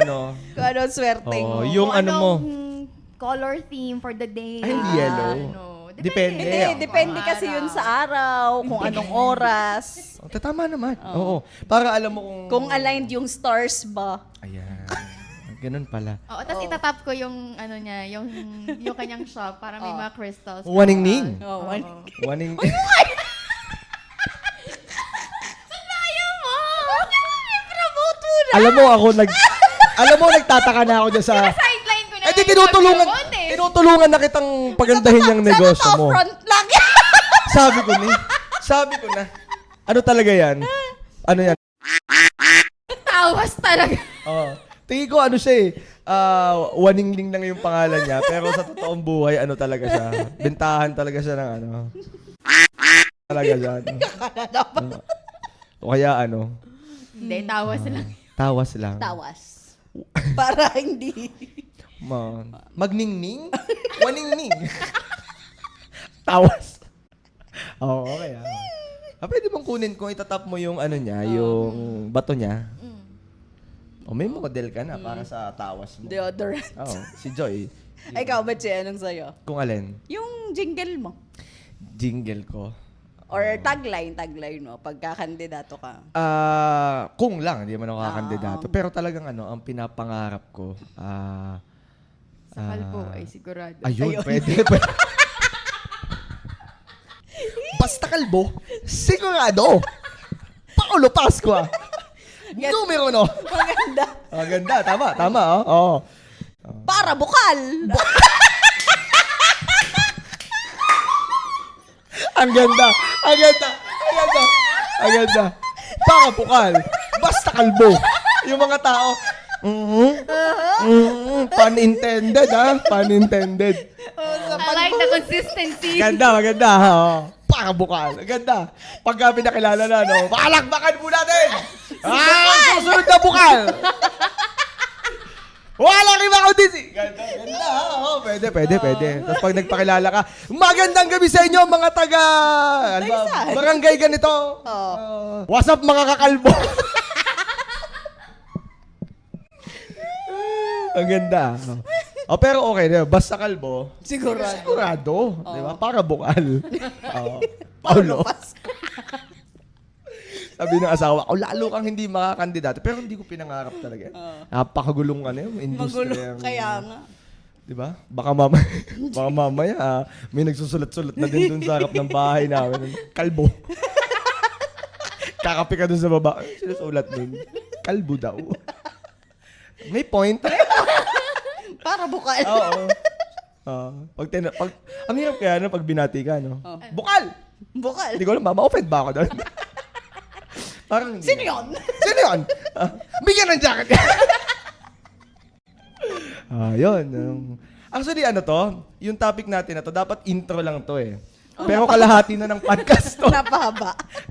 ano ang swerte mo.
yung
Kung
ano mo.
anong color theme for the day.
Ay, hindi yellow. Depende.
Hindi, depende kasi yun sa araw, kung anong oras.
Tama naman. Oo. Para alam mo
Kung aligned yung stars ba.
Ayan. Ganun pala.
Oo, tapos itatap ko yung niya, yung kanyang shop para may mga crystals.
Waningning.
Oh,
Waning... Alam mo, alam mo, nagtataka na ako dyan sa...
Sideline ko na.
Eh, di tinutulungan na kitang pagandahin yung negosyo
Sana to,
mo.
front lang.
Sabi ko na. Ano talaga yan? Ano yan?
Tawas talaga.
Oh. Tingin ko ano siya Waningling lang yung pangalan niya. Pero sa totoong buhay, ano talaga siya. Bentahan talaga siya ng talaga siya. O kaya
Hindi, tawas lang.
tawas lang.
Tawas. Para hindi.
Magningning? Waningning? Tawas. Oo, okay. Pwede mong kunin kung itatap mo yung niya, yung bato niya. O may model ka na para sa tawas mo.
Deodorant.
Oo, si Joy.
Ay, ikaw ba, Che? Anong sa'yo?
Kung alin?
Yung jingle mo.
Jingle ko.
Or tagline mo, pagkakandidato ka.
Kung lang, hindi man ako kakandidato. Pero talagang ang pinapangarap ko,
Sa kalbo ay sigurado.
ayun, pwede. Basta kalbo, sigurado. Paulo Pascua. Numero no.
Maganda.
Ganda, tama, oo.
Para bukal.
Ang ganda. Pakapukal. Basta kalbo. Yung mga tao, pun intended, Pun intended.
I like the consistency.
Maganda. Pakabukal. Ganda. Pagka pinakilala na, palakbakan po natin! Susunod na bukal! Walang iba ko din. Ganda. Oo, pwede. Tapos pag nagpakilala ka, magandang gabi sa inyo mga taga... Ano ba?
Dagsan.
Barangay ganito. What's up mga kakalbo? Ang ganda. Pero okay na. Basta kalbo. Sigurado. Di ba? Para bukal. Paulo. Sabi ng asawa ko, lalo kang hindi makakandidato. Pero hindi ko pinangarap talaga. Napakagulong yung industriya.
Kaya nga.
Di ba? Baka mamaya, may nagsusulat-sulat na din dun sa harap ng bahay namin. Kalbo. Kakapi ka dun sa baba. Sinusulat dun. Kalbo daw. May point.
Para bukal.
Oo. Ang hirap kaya pag binati ka, no? Bukal!
Bukal.
Hindi ko alam, ma-offend ba ako doon? Parang hindi.
Sino yun?
Sino yun? Bigyan ng jacket. Yun. Actually, yung topic natin na to, dapat intro lang to eh. Pero kalahati na ng podcast to.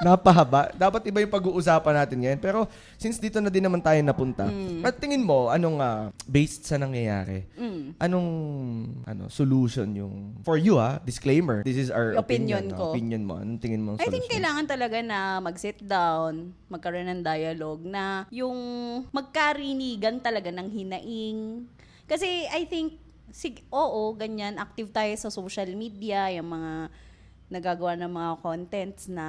Napahaba. Dapat iba yung pag-uusapan natin ngayon. Pero since dito na din naman tayo napunta, at tingin mo, based sa nangyayari, anong solution yung, for you disclaimer, this is our
Opinion
opinion.
ko.
Opinion mo, anong tingin mo ang
I
solution?
think kailangan talaga na mag-sit down, magkaroon ng dialogue na yung magkarinigan talaga ng hinaing. Kasi I think, ganyan, active tayo sa social media, yung mga nagagawa ng mga contents na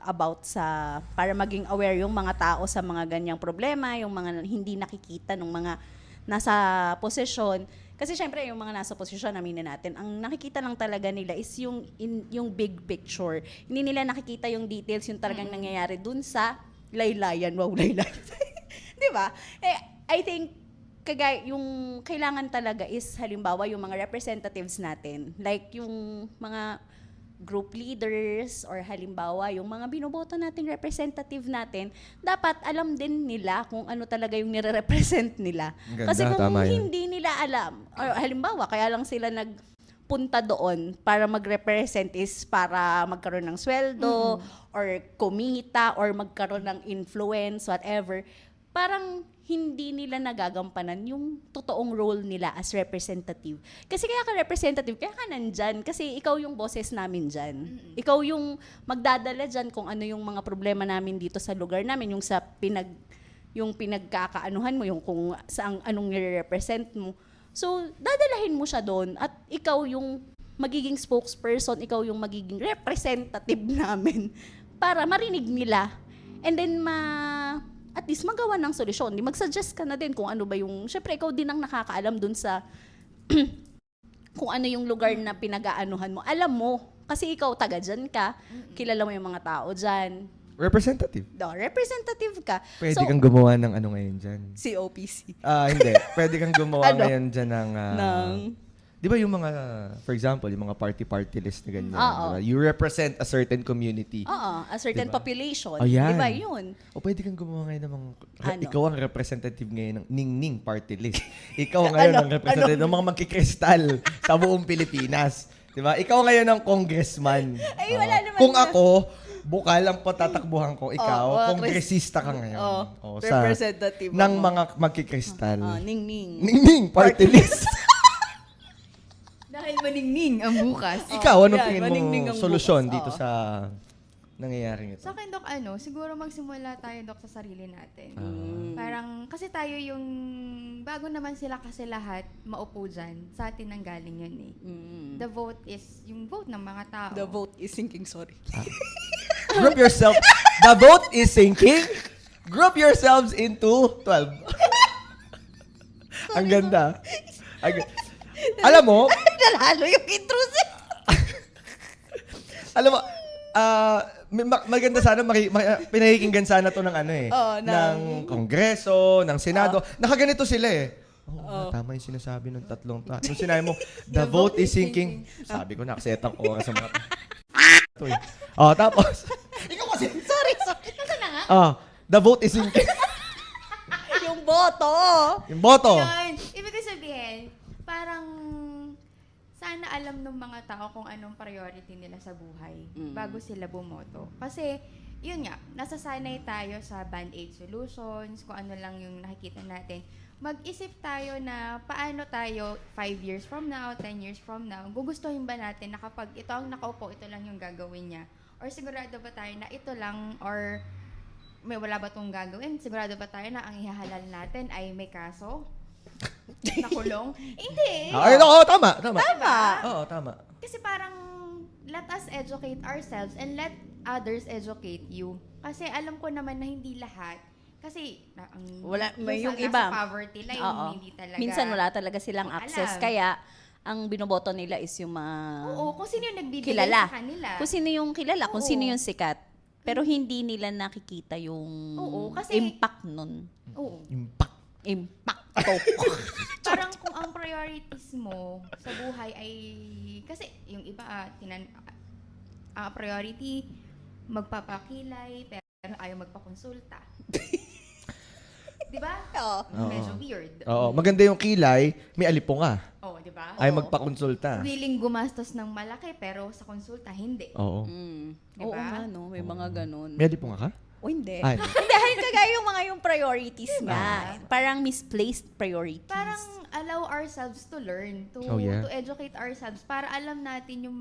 about sa, para maging aware yung mga tao sa mga ganyang problema, yung mga hindi nakikita ng mga nasa posisyon. Kasi syempre, yung mga nasa posisyon, aminin natin, ang nakikita lang talaga nila is yung big picture. Hindi nila nakikita yung details, yung talagang nangyayari dun sa laylayan. Wow, laylayan. Di ba? I think, yung kailangan talaga is, halimbawa, yung mga representatives natin, like yung mga group leaders or halimbawa yung mga binoboto nating representative natin, dapat alam din nila kung ano talaga yung nire-represent nila.
Ganda,
kasi kung
tama yan.
hindi nila alam, or halimbawa, kaya lang sila nagpunta doon para mag-represent is para magkaroon ng sweldo or kumita or magkaroon ng influence, whatever, parang hindi nila nagagampanan yung totoong role nila as representative. Kasi kaya ka representative, kaya ka nandyan. Kasi ikaw yung boses namin dyan. Ikaw yung magdadala dyan kung ano yung mga problema namin dito sa lugar namin, yung sa pinagkakaanuhan mo, yung kung saang anong nire-represent mo. So, dadalahin mo siya doon at ikaw yung magiging spokesperson, ikaw yung magiging representative namin para marinig nila. And then, at least magawa ng solusyon. Mag-suggest ka na din kung ano ba yung, syempre ikaw din ang nakakaalam dun sa kung ano yung lugar na pinag-aanuhan mo. Alam mo, kasi ikaw taga dyan ka, kilala mo yung mga tao dyan.
Representative.
Representative ka.
Pwede kang gumawa ng ngayon dyan.
COPC.
Hindi. Pwede kang gumawa ngayon dyan ng... Di ba yung mga, for example, yung mga party list na ganyan, diba? You represent a certain community.
A certain population.
Ayan.
Di ba yun?
O pwede kang gumawa ngayon ng
Ano?
ikaw ang representative ngayon ng Ningning party list. Ikaw ngayon ang representative ng mga magkikristal sa buong Pilipinas. Di ba? Ikaw ngayon ang congressman.
Ay, wala naman
Kung
na.
ako, bukal ang patatakbuhan ko, ikaw,
Oo,
kongresista ka ngayon.
representative
ng
ako.
mga magkikristal.
Ningning.
Ningning party list.
Dahil maningning ang bukas.
Ikaw, anong
yan,
tingin
maningning
mo
ang
solusyon
bukas,
dito sa nangyayaring ito?
Sa akin, Dok, siguro magsimula tayo, Dok, sa sarili natin. Parang, kasi tayo yung, bago naman sila kasi lahat maupo dyan, sa atin ang galing yun eh. The vote is, yung vote ng mga tao.
The vote is sinking, sorry.
Group yourself. The vote is sinking. Group yourselves into 12. Ang ganda. Alam mo,
Nalalo yung intrusive.
alam mo, maganda sana, pinahikinggan sana to ng ng Kongreso, ng Senado. Nakaganito sila eh. Tama yung sinasabi ng tatlong ta. Nung sinabi mo, the vote is sinking. Sabi ko, nakasetang oras sa mga tapos, ikaw kasi,
Sorry.
Nasaan na nga?
the vote is sinking.
Yung boto.
Yung boto.
Yun. Ibig sabihin, parang sana alam ng mga tao kung anong priority nila sa buhay bago sila bumoto. Kasi yun nga, nasasanay tayo sa Band-Aid solutions, kung ano lang yung nakikita natin. Mag-isip tayo na paano tayo 5 years from now, 10 years from now, gugustuhin ba natin na kapag ito ang nakaupo, ito lang yung gagawin niya? Or sigurado ba tayo na ito lang, or may wala ba itong gagawin? Sigurado ba tayo na ang ihahalal natin ay may kaso? Nakulong? Hindi!
Ay, oo, tama.
Tama.
Oo, tama.
Kasi parang let us educate ourselves and let others educate you. Kasi alam ko naman na hindi lahat. Kasi
May yung
nasa
iba.
poverty line,
Oo.
hindi talaga.
Minsan wala talaga silang
alam.
access. Kaya, ang binoboto nila is yung mga
Oo, kung sino yung nagbibigay
kilala.
sa kanila.
Kung sino yung kilala, kung
Oo.
sino yung sikat. Pero hindi nila nakikita yung
Oo, kasi-
impact nun.
Oo.
Impact.
Impacto.
Parang kung ang priorities mo sa buhay ay, kasi yung iba, priority, magpapakilay, pero ayaw magpakonsulta. Di ba?
Oo.
Medyo weird.
Oo, maganda yung kilay, may alipunga.
Oo, di ba?
Ay
Oo.
magpakonsulta.
Willing gumastos ng malaki, pero sa konsulta, hindi.
Oo.
Oo
Diba?
nga, no? May mga ganun.
May alipunga ka?
O hindi.
Ay.
Hindi, halin kagaya yung mga yung priorities nga. Parang misplaced priorities.
Parang allow ourselves to learn, to
Oh, yeah.
to educate ourselves para alam natin yung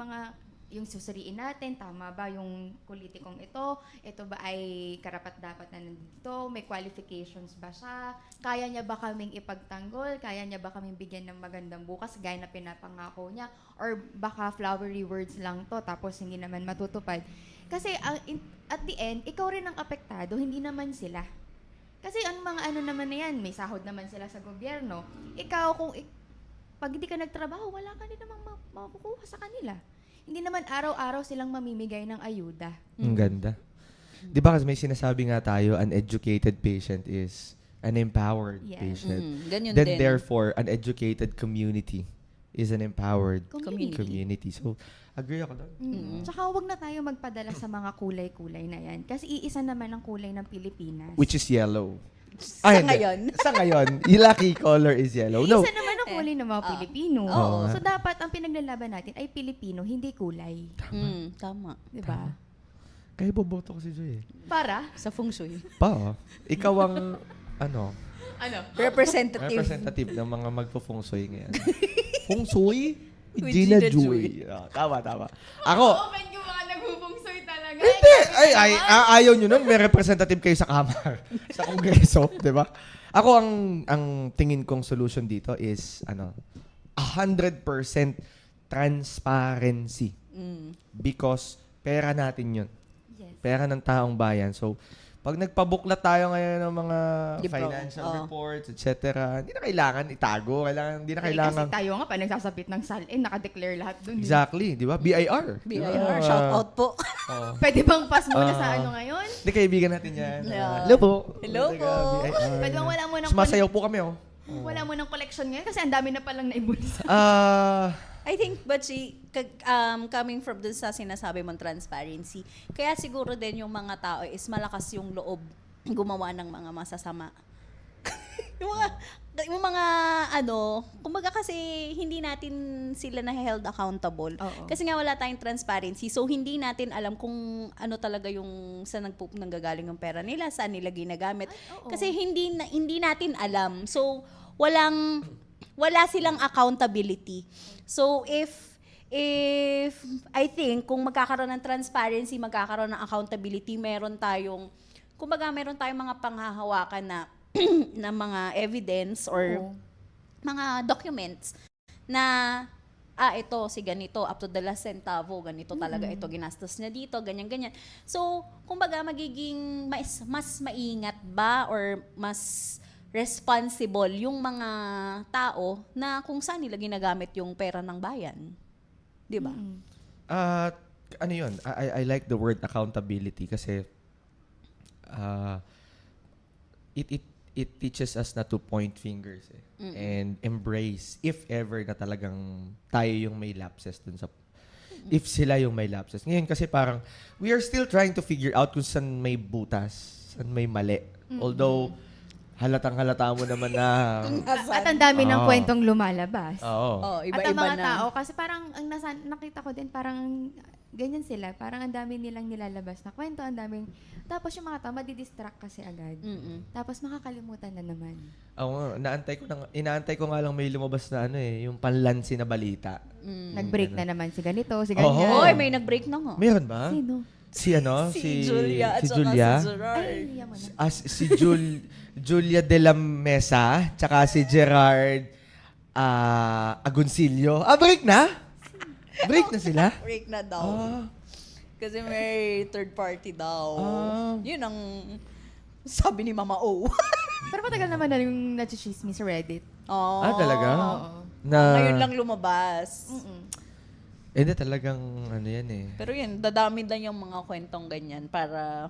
susuriin natin, tama ba yung politikong ito ba ay karapat dapat na nandito, may qualifications ba siya, kaya niya ba kaming ipagtanggol, kaya niya ba kaming bigyan ng magandang bukas gaya na pinapangako niya, or baka flowery words lang to tapos hindi naman matutupad. Kasi at the end, ikaw rin ang apektado, hindi naman sila. Kasi ang mga ano naman na yan, may sahod naman sila sa gobyerno. Ikaw, pag hindi ka nagtrabaho, wala ka din namang makukuha sa kanila. Hindi naman araw-araw silang mamimigay ng ayuda.
Ang ganda. Di ba kasi may sinasabi nga tayo, an educated patient is an empowered
Yes.
patient.
Ganyan
Then
din.
therefore, an educated community is an empowered
Community.
community. So, agree ako doon.
Tsaka huwag na tayo magpadala sa mga kulay-kulay na yan. Kasi iisa naman ang kulay ng Pilipinas.
Which is yellow.
Sa
hindi.
ngayon.
Sa ngayon, yung lucky color is yellow. No.
Iisa naman ang kulay ng mga Pilipino.
Oo.
So dapat ang pinaglalaban natin ay Pilipino, hindi kulay.
Tama.
Di ba?
Kaya boboto ko si Joy eh.
Para?
Sa feng shui.
Pa, ikaw ang, ano,
Ano?
Representative.
ng mga magpo-feng ngayon. Feng Shui?
With
Gina
Gina
Joy. Tama. Ako,
Open yung mga nagpupungsoy talaga.
hindi. Ayaw nyo nun. May representative kayo sa kamar. Sa kongreso. Di ba? Ako, ang tingin kong solution dito is, 100% transparency. Because pera natin yun.
Yes.
Pera ng taong bayan. So, pag nagpabuklat tayo ngayon ng mga
Libro.
financial
Oo.
reports, etc., hindi na kailangan itago. Hindi na
Kasi
kailangan...
tayo nga pa nagsasabit ng salin, nakadeclare lahat dun.
Exactly, di ba? BIR. Di ba?
BIR, shout out po.
Oo.
Pwede bang pass muna sa
Ah.
ano ngayon?
Hindi, kaibigan natin yan.
Yeah.
Hello po.
Hello po.
BIR.
Pwede bang wala mo ng
Sumasayaw po kami, oh.
wala mo ng collection ngayon kasi ang dami na palang naibulsa.
I think, but coming from dun sa sinasabi mong transparency, kaya siguro din yung mga tao is malakas yung loob gumawa ng mga masasama. yung mga kumbaga kasi hindi natin sila na held accountable.
Oo.
Kasi nga wala tayong transparency. So hindi natin alam kung ano talaga yung saan nanggagaling yung pera nila, saan nila ginagamit.
Oo.
Kasi hindi natin alam. So wala silang accountability. So if I think kung magkakaroon ng transparency, magkakaroon ng accountability, meron tayong mga panghahawakan na na mga evidence or mga documents na ito si ganito up to the last centavo, ganito talaga ito ginastos niya dito, ganyan. So, kumbaga magiging mas maingat ba or mas responsible yung mga tao na kung saan nila ginagamit yung pera ng bayan. 'Di ba?
Ano yun? I like the word accountability kasi it teaches us not to point fingers and embrace if ever na talagang tayo yung may lapses dun sa if sila yung may lapses. Ngayon kasi parang we are still trying to figure out kung saan may butas, saan may mali. Although halatang-halata mo naman na
At ang dami ng
Oo.
kwentong lumalabas.
oo.
Oh,
At ang
iba-iba
mga
na.
tao, kasi parang nakita ko din parang ganyan sila. Parang ang dami nilang nilalabas na kwento, ang daming... Tapos yung mga tao, madidistract kasi agad. Tapos makakalimutan na naman.
Oo, inaantay ko nga lang may lumabas na yung panlansi na balita.
Nag-break na naman si ganito, si
Oo.
ganyan.
Hoy, may nag-break na nga.
Meron ba?
Sino?
Si
Julia at
si
saka
Julia.
si Gerard.
Ay, iyan mo na.
Si Julia de la Mesa, tsaka si Gerard Agoncillo. Break na? Break na sila?
Break na daw.
Ah.
Kasi may third party daw.
Ah.
Yun ang sabi ni Mama O.
Pero matagal naman na yung nachichismis sa Reddit.
Oh.
Talaga?
Oo.
Ngayon lang lumabas.
Hindi talagang yan eh.
Pero yun, dadami lang yung mga kwentong ganyan para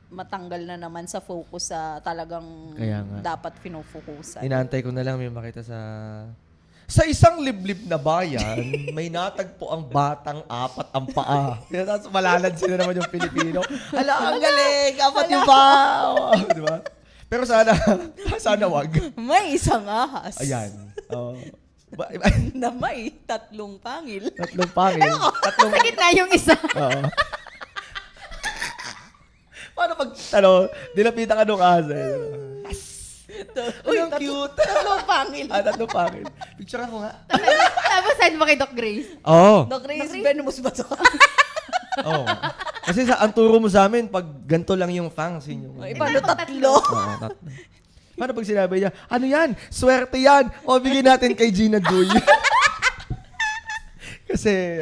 matanggal na naman sa focus sa talagang
Kaya nga.
dapat pinufokusan.
Inaantay ko na lang may makita sa isang liblib na bayan, may natagpo ang batang apat ang paa. Tapos malalansin na naman yung Pilipino. Hala, ang galing! Apat yung paa! Di ba? Pero sana wag.
May isang ahas.
Ayan. Oh.
Na may tatlong pangil.
Tatlong pangil. Tatlong...
Sa gitna yung isa.
Oo. Paano pag, dilapitan ka nung asa?
Uy,
Ang cute.
tatlong pangil.
Tatlong pangil. Picture ako nga.
Tapos send mo kay Doc Grace.
Oo.
Doc Reyes, venomous ba to?
Oo. Kasi ang turo mo sa amin, pag ganito lang yung fangs, yun yung...
Paano tatlo?
Oo, tatlo. Paano pag sinabi niya, ano yan? Swerte yan! O, bigyan natin kay Gina Joy. Kasi,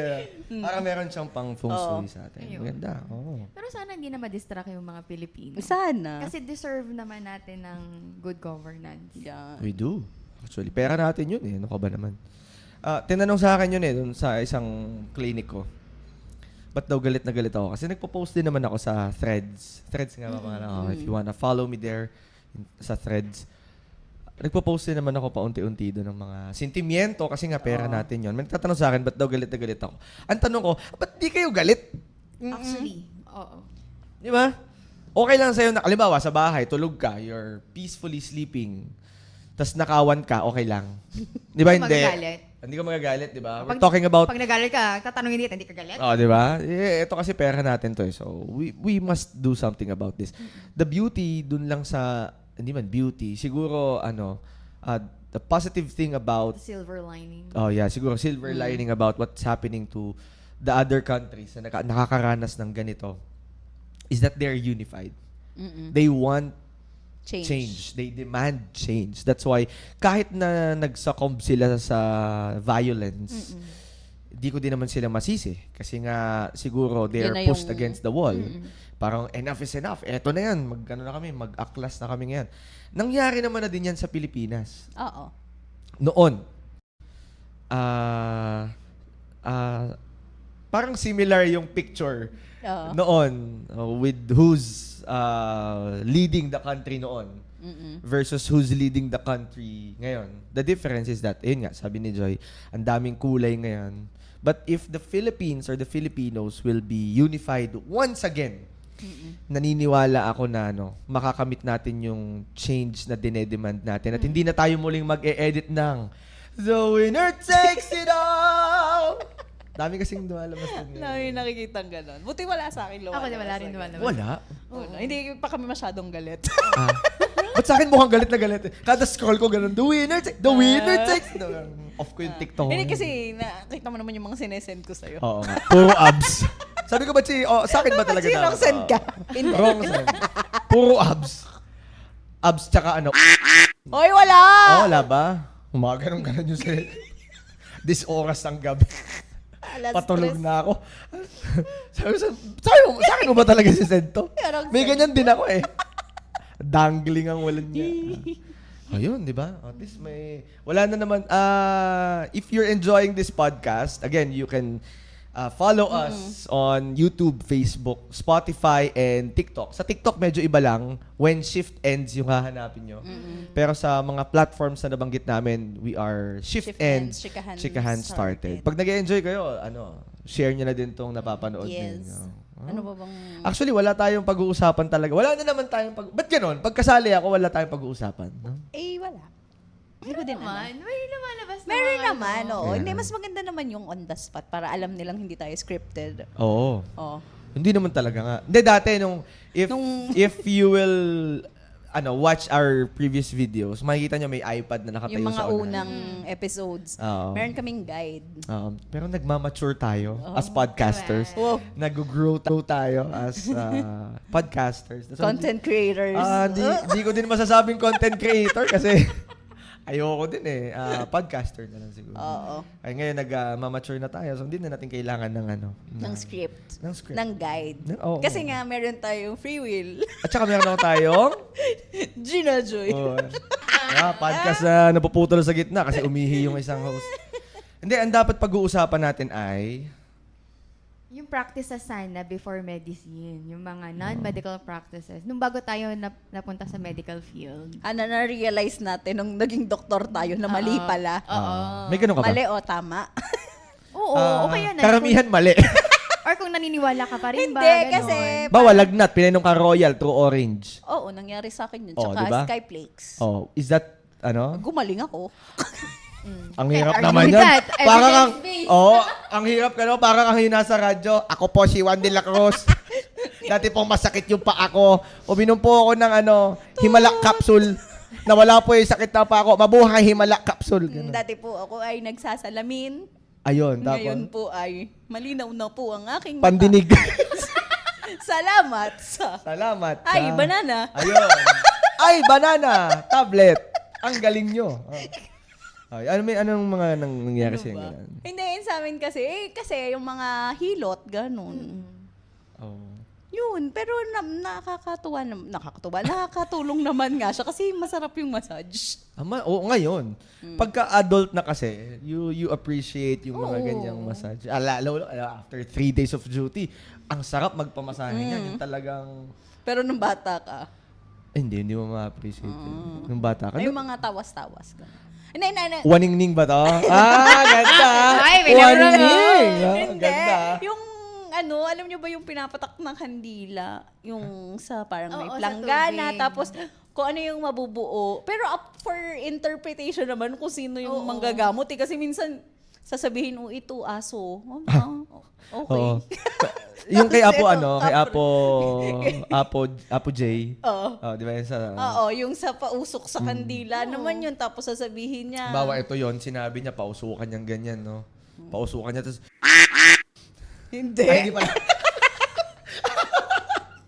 parang meron siyang pang feng shui sa atin.
Ayun.
Maganda. Oo.
Pero sana hindi na madistract yung mga Pilipino.
Sana.
Kasi deserve naman natin ng good governance.
Yeah.
We do. Actually, pera natin yun eh. Ano ka ba naman? Tinanong sa akin yun dun sa isang clinic ko. Ba't daw galit na galit ako? Kasi nagpo-post din naman ako sa Threads. Threads nga ba mga if you wanna follow me there sa Threads. Nagpo-post din naman ako paunti-unti doon ng mga sentimiento kasi nga pera natin yun. May nagtatanong sa akin, ba't daw galit na galit ako? Ang tanong ko, ba't di kayo galit?
Actually, oo.
Di ba? Okay lang sa'yo na, halimbawa, sa bahay, tulog ka, you're peacefully sleeping, tas nakawan ka, okay lang. Di ba? Hindi.
Magagalit.
Hindi ka magagalit, di ba? We're talking about...
Pag nagalit ka, tatanungin dito, hindi ka galit?
Oh, di ba? Ito kasi pera natin to eh. So, we must do something about this. The beauty dun lang sa... Hindi man beauty. Siguro, the positive thing about...
The silver lining.
Oh, yeah. Siguro, silver lining about what's happening to the other countries na nakakaranas ng ganito is that they're unified. They want change. They demand change. That's why, kahit na nagsakob sila sa violence, di ko din naman sila masisi. Kasi nga, siguro, they're
Yun na
pushed
yung-
against the wall. Parang, enough is enough. Eto na yan. Mag-aklas na kami ngayon. Nangyari naman na din yan sa Pilipinas.
Oo.
Noon, parang similar yung picture
Oo.
noon with who's leading the country noon versus who's leading the country ngayon. The difference is that, yun nga, sabi ni Joy, ang daming kulay ngayon. But if the Philippines or the Filipinos will be unified once again, naniniwala ako na makakamit natin yung change na dinedemand natin at hindi na tayo muling mag-e-edit ng The winner takes it all! Dami kasing lumalabas din ngayon.
Lagi nakikita gano'n. Buti wala sa akin lumalabas.
Ako din, wala rin naman.
Wala.
Wala. Hindi pa kami masyadong galit.
Ba't sa akin mukhang galit na galit eh? Kada scroll ko ganun, the winner takes it all! Off ko yung TikTok.
Hindi kasi nakita mo naman yung mga sinesend ko sa'yo.
Oo nga. Puro abs. Sabi ko ba sa akin ba talaga
Kasi wrong send ka. Hindi.
Wrong send. Puro abs. Abs tsaka
Hoy, wala!
wala ba? Ganun yung sa'yo. This oras ng gabi.
Alas
Patulog
tres.
na ako. Sa akin mo ba talaga si Send to? May ganyan din ako eh. Dangling ang walan niya. Ayun, di ba? At least wala na naman. If you're enjoying this podcast, again, you can follow us on YouTube, Facebook, Spotify, and TikTok. Sa TikTok, medyo iba lang. When shift ends, yung hahanapin nyo. Pero sa mga platforms na nabanggit namin, we are shift ends, chikahan started. Pag nag-enjoy kayo, share nyo na din tong napapanood
Yes.
ninyo.
Ano ba bang...
Actually, wala tayong pag-uusapan talaga. Wala na naman tayong Ba't ganon? Pag kasali ako, wala tayong pag-uusapan. No?
Eh, wala. Hindi ko din alam.
Naman, may lumalabas na
Meron
mga
naman,
ano.
oo.
Meron.
Hindi, mas maganda naman yung on the spot para alam nilang hindi tayo scripted.
Oo.
Oh.
Hindi naman talaga nga. Hindi, dati if you will watch our previous videos, makikita nyo may iPad na nakatayo
Yung mga
sa unahan.
unang episodes,
Oo.
meron kaming guide.
Pero nagmamature tayo as podcasters.
Wow.
Nag-grow tayo as podcasters. So,
Content creators.
di ko din masasabing content creator kasi ayoko din eh. Podcaster na lang siguro.
Oo.
Ay ngayon nag-mamature na tayo so hindi na natin kailangan ng
Ng script.
Ng script.
Ng guide.
Oo.
Kasi nga, meron tayong free will.
At saka meron ako tayong
Gina Joy.
podcast na napuputol sa gitna kasi umihi yung isang host. Hindi, ang dapat pag-uusapan natin ay
Yung practices sana before medicine, yung mga non-medical practices. Nung bago tayo napunta sa medical field.
Na-realize natin nung naging doktor tayo na mali pala.
may ganun ka ba?
Mali o tama?
Oo, okay yan.
Karamihan mali.
Or kung naniniwala ka pa rin ba?
Hindi,
ganon.
kasi...
Bawa, lagnat, pinainom ka Royal, True Orange.
Oo, nangyari sa akin yun.
Oo,
Tsaka
diba?
Skyflakes.
Oh, is that,
Gumaling ako.
ang
Okay,
hirap
argue
naman
with
yan.
that.
Parang ang,
Evidence-based.
ang hirap ka no, parang ang nasa radyo. Ako po si Juan de la Cruz. Dati pong masakit yung paa ko. Uminom po ako ng Himalak capsule. Nawala po yung sakit na pa ako. Mabuhay Himalak capsule. Ganun.
Dati po ako ay nagsasalamin.
Ayun,
Ngayon
tapos
po ay malinaw na po ang aking mata.
pandinig.
Salamat sa...
Salamat.
Ay, banana.
Ayun. Ay, banana. Tablet. Ang galing nyo. Ay, anong mga nangyari sa inyo?
Hindi, yun sa amin kasi, kasi yung mga hilot, ganun.
Oh.
Yun, pero nakakatulong naman nga siya kasi masarap yung massage.
Oo, ngayon. Pagka-adult na kasi, you appreciate yung mga
Oo.
ganyang massage. Lalo after 3 days of duty, ang sarap magpamasahe niyan. Yung talagang,
Pero nung bata ka,
hindi mo ma-appreciate. Nung bata ka.
ay yung mga tawas-tawas. Ganun. Hindi.
Waningning ba to? Ganda.
Ay, may nabra mo.
Waningning.
Hindi.
Ganda.
Yung alam niyo ba yung pinapatak ng kandila? Yung sa parang may
Oo, sa
planggana,
tubig.
tapos kung ano yung mabubuo. Pero up for interpretation naman kung sino yung manggagamot. Kasi minsan, sasabihin, ito aso. Okay.
Oo. Yung kay Apo,
Kasi
Apo J.
Oo.
Di ba yun sa...
Oo, yung sa pausok sa kandila naman yun. Tapos sasabihin niya.
Bawa ito yon sinabi niya, pausukan niyang ganyan, no? Pausukan niya, tapos...
Hindi.
Ay, hindi pala.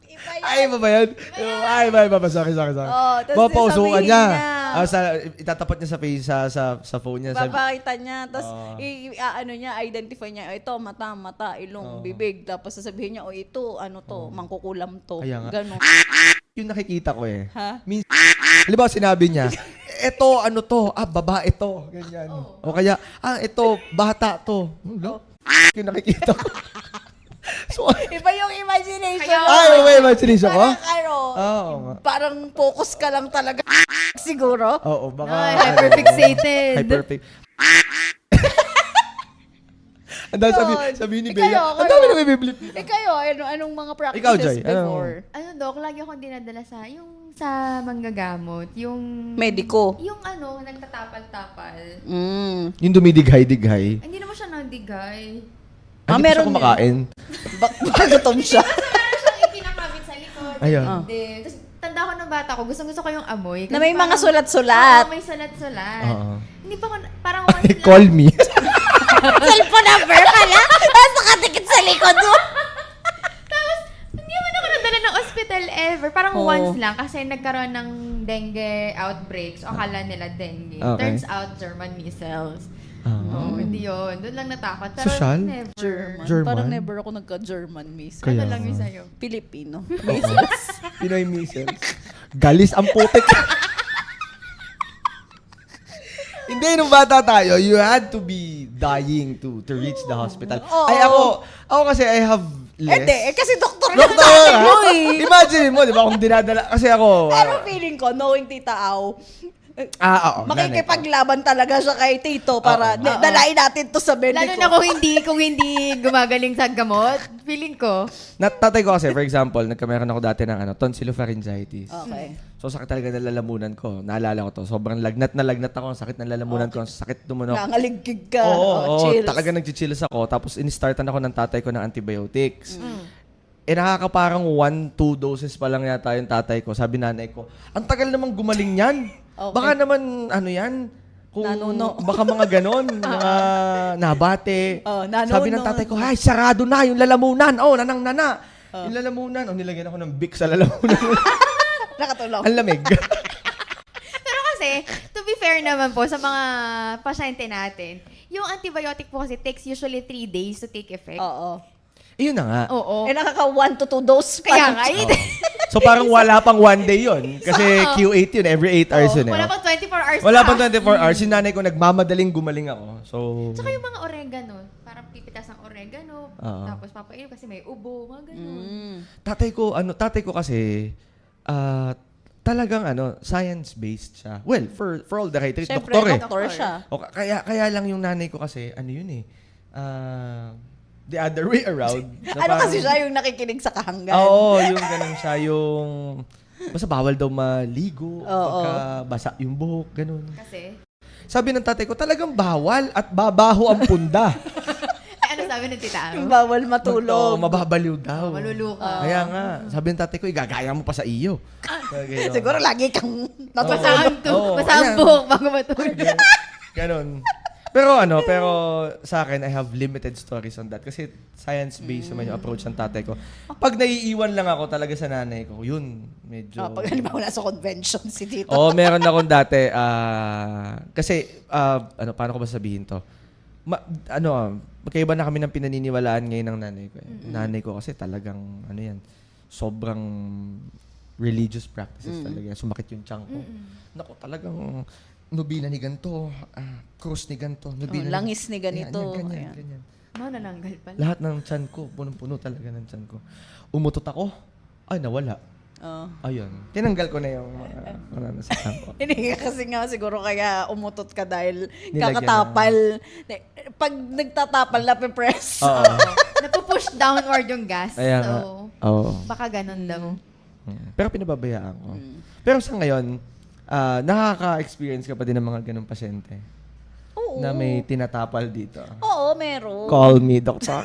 Iba yun.
Ay, iba ba yan? Ay, iba. Sorry.
Oo, tapos
Bawa, pausukan
sasabihin
niya.
niya.
Itatapat niya sa face, sa phone niya.
Papakita niya, tapos
Oo.
identify niya, ito, mata, ilong, bibig. Tapos sasabihin niya, ito, mangkukulam to.
Kaya nga.
Ganon.
Yung nakikita ko eh.
Ha?
Halimbawa, sinabi niya, ito, babae to. Ganyan. O kaya, ito, bata to. Yung nakikita ko. So,
Iba yung imagination.
may imagination ko?
Parang,
Oo nga.
parang focus ka lang talaga. Siguro.
Oo, baka...
Ay, hyperfixated.
Hyperfix. Ang dami sabi ni Bea.
Kayo.
Ang dami na may biblip.
Kayo, anong mga practices
Ikaw, Joy,
before?
Dok, lagi akong dinadala sa manggagamot. Yung
Medico.
Yung nagtatapal-tapal.
Yung dumidighay-dighay.
Hindi naman siya nandigay.
Hindi pa
meron
siya kumakain.
Gutom siya.
Parang siyang ipinakabit sa likod.
Ayun.
Din. Tapos, tanda ko ng bata ko, gusto ko yung amoy.
Na
Kasi
may mga
parang-
sulat-sulat.
Oo, may sulat-sulat.
Oo.
Hindi pa ko, parang once lang.
Call me.
Cellphone number pala. Tapos nakatikit sa likod mo.
Tapos, hindi man ako nadala ng hospital ever. Parang
Oo.
once lang kasi nagkaroon ng dengue outbreaks. O akala nila dengue.
Okay.
Turns out, German measles. Oo, hindi yun. Doon lang natakot. Pero
Social?
never.
German?
Parang never ako nagka-German miss.
Kaya
Ano lang yun
nga.
sa'yo?
Pilipino.
Pinoy measles. Galis ang putik. Hindi, nung bata tayo, you had to be dying to reach the hospital.
Oo.
Ay, ako kasi I have less.
Hindi, kasi doktor na
Doktor,
tayo
ha?
mo eh.
Imagine mo, di ba, kung dinadala, kasi ako,
Pero feeling ko, knowing Tita Au,
oo.
makikipaglaban talaga siya kay Tito para
Oo.
dalain natin to sa medico.
Lalo na kung hindi gumagaling sa gamot. Feeling ko.
Tatay ko kasi, for example, nagkameron ako dati ng tonsillopharyngitis.
Okay.
So, sakit talaga ng lalamunan ko. Naalala ko to. Sobrang lagnat na lagnat ako. Ang sakit ng lalamunan ko. Ang sakit tumunok.
Nangaligkig ka.
Oo,
Chills.
talaga nagchichills ako. Tapos, in-startan ako ng tatay ko ng antibiotics. Nakakaparang 1-2 doses pa lang yata yung tatay ko. Sabi nanay ko, ang tagal namang gumaling yan.
Okay.
Baka naman, yan, kung
Nanuno.
baka mga ganon, mga nabate.
nanuno.
Sabi ng tatay ko, ay, sarado na yung lalamunan. Nanang-nana. Yung lalamunan. Nilagyan ako ng Vicks sa lalamunan.
Nakatulong.
Ang lamig.
Pero kasi, to be fair naman po sa mga pasyente natin, yung antibiotic po kasi takes usually 3 days to take effect.
Oo.
Iyon na nga.
Oo.
Nakaka 1 to 2 dose pa.
Kaya nga,
So parang wala pang 1 day yun. Kasi Q8 yun, every 8 hours yun.
wala pang 24 hours
Wala
pa.
pang 24 hours. Yung nanay ko, nagmamadaling gumaling ako. So,
Tsaka yung mga oregano, parang pipitas ng oregano,
Oo.
tapos papainom kasi may ubo, mga ganun.
tatay ko kasi, talagang science-based siya. Well, for all the right reasons.
Siyempre,
Doktor eh.
doktor siya.
O, kaya lang yung nanay ko kasi, the other way around. Na
Ano
parang-
kasi siya yung nakikinig sa kahanggan?
Oo, yung ganun siya, yung... Basta bawal daw maligo,
Oo.
pagka basa yung buhok, ganun.
Kasi,
Sabi ng tatay ko, talagang bawal at babaho ang punda.
ano sabi ng tita Aro?
Bawal matulog.
Mababaliw daw.
Maluluka.
Kaya nga, sabi ng tatay ko, igagaya mo pa sa iyo. Kaya,
Siguro lagi kang
Basa
natutulog.
ang,
Oo,
basa ang
ayan.
buhok bago matulog.
Ganon. Pero sa akin, I have limited stories on that. Kasi science-based naman yung approach ng tatay ko. Pag naiiwan lang ako talaga sa nanay ko, yun, medyo...
Pag halimbawa nasa convention si Tito.
Oo, meron akong dati. Kasi, paano ko ba sabihin to? Magkaiba na kami ng pinaniniwalaan ngayon ng nanay ko. Nanay ko kasi talagang, sobrang religious practices talaga. Sumakit yung tiyan ko. Naku, talagang nubina ni ganito, krus ni ganito, nubina
Langis ni ganito.
Ganyan.
Nananggal pala.
Lahat ng tiyan ko, punong-puno talaga ng tiyan ko. Umutot ako, ay nawala. Ayun. Tinanggal ko na yung mga nasa tiyan ko.
Hindi kasi nga siguro kaya umutot ka dahil
Nilagyan
kakatapal. Pag nagtatapal na pe-press.
Oo.
Napupush downward yung gas.
Kaya nga.
So,
Oo.
baka ganun daw.
Pero pinababayaan ko. Pero sa ngayon, nakaka-experience ka pa din ng mga ganong pasyente
Oo.
na may tinatapal dito.
Oo, meron.
Call me, doctor.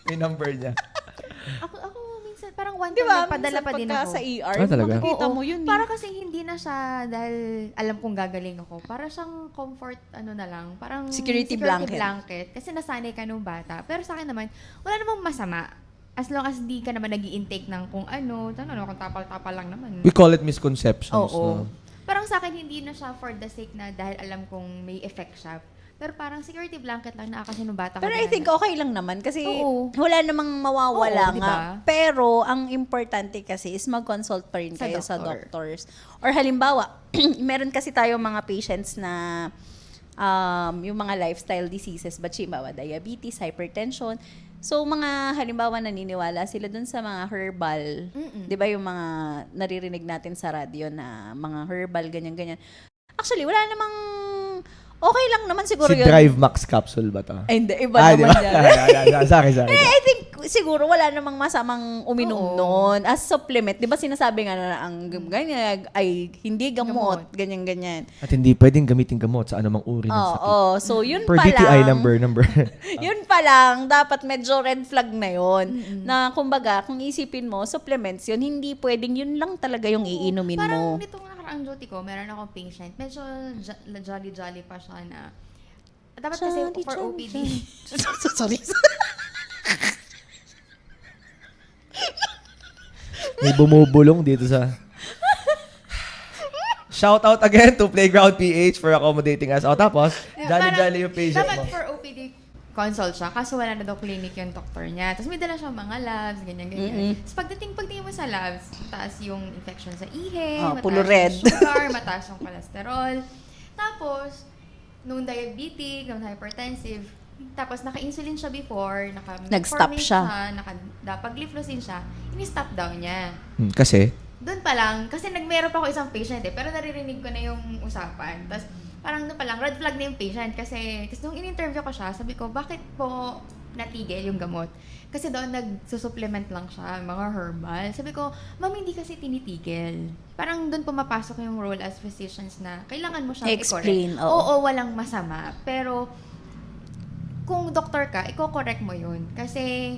May number niya.
Ako minsan, parang one
Di
time
ba?
nagpadala pa
Minsan
din
pagka
ako.
sa ER,
Talaga?
makikita
Oo,
mo yun.
Para kasi hindi na siya dahil alam kong gagaling ako. Para siyang comfort, na lang. Parang
Security blanket.
Kasi nasanay ka nung bata. Pero sa akin naman, wala namang masama. As long as di ka naman nag-i-intake ng kung kung tapal-tapal lang naman.
We call it misconceptions.
Oo.
No?
Parang sa akin, hindi na siya for the sake na dahil alam kong may effect siya. Pero parang security blanket lang na kasi nung bata ko.
Pero I think okay lang naman kasi
Oo.
wala namang mawawala
Oo,
nga.
diba?
Pero ang importante kasi is mag-consult pa rin
Sa
kayo sa
doktor.
doctors. Or halimbawa, meron kasi tayo mga patients na yung mga lifestyle diseases, halimbawa diabetes, hypertension. So mga halimbawa naniniwala sila dun sa mga herbal. 'Di ba yung mga naririnig natin sa radyo na mga herbal ganyan-ganyan. Actually, wala namang okay lang naman siguro
Si
yun.
Drive Max capsule ba to?
Ay, hindi. Iba naman
di ba?
yan.
Sa akin.
I think siguro wala namang masamang uminom
Oo.
noon as supplement. 'Di ba sinasabi nga na ang ganyan ay hindi gamot,
Gamot.
ganyan-ganyan.
At hindi pwedeng gamitin gamot sa anumang uri ng sakit.
Oo. So yun
Per
pa
DTI
lang.
number.
Yun pa lang, dapat medyo red flag na yun. Na kumbaga, kung isipin mo, supplements yun, hindi pwedeng yun lang talaga yung iinumin
Parang
mo.
nitong nakaraang duty ko, meron akong patient. Medyo jolly-jolly pa siya na. Dapat kasi
Jolly,
for
jolly,
OPD.
Sorry.
May bumubulong dito sa... Shout out again to Playground PH for accommodating us. O tapos, jolly yung patient
Dapat
mo.
for OPD consult siya, kaso wala na daw clinic yung doktor niya. Tapos may dala siyang mga labs, ganyan-ganyan. Tapos pagtingin mo sa labs, mataas yung infection sa ihe, mataas
pulo red.
yung sugar, mataas yung cholesterol. Tapos, nung diabetic, nung hypertensive, tapos naka-insulin siya before,
Nag-stop
naka-metformin
siya.
naka-dapagliflozin siya, ini-stop daw niya.
Kasi?
Doon pa lang, kasi meron pa ako isang patient pero naririnig ko na yung usapan. Tapos parang doon pa lang, red flag na yung patient kasi nung in-interview ko siya, sabi ko, bakit po natigil yung gamot. Kasi doon nagsusupplement lang siya, mga herbal. Sabi ko, ma'am, hindi kasi tinitigil. Parang doon pumapasok yung role as physicians na kailangan mo siyang
Explain,
i-correct.
oo.
Walang masama. Pero, kung doktor ka, i-correct mo yun. Kasi,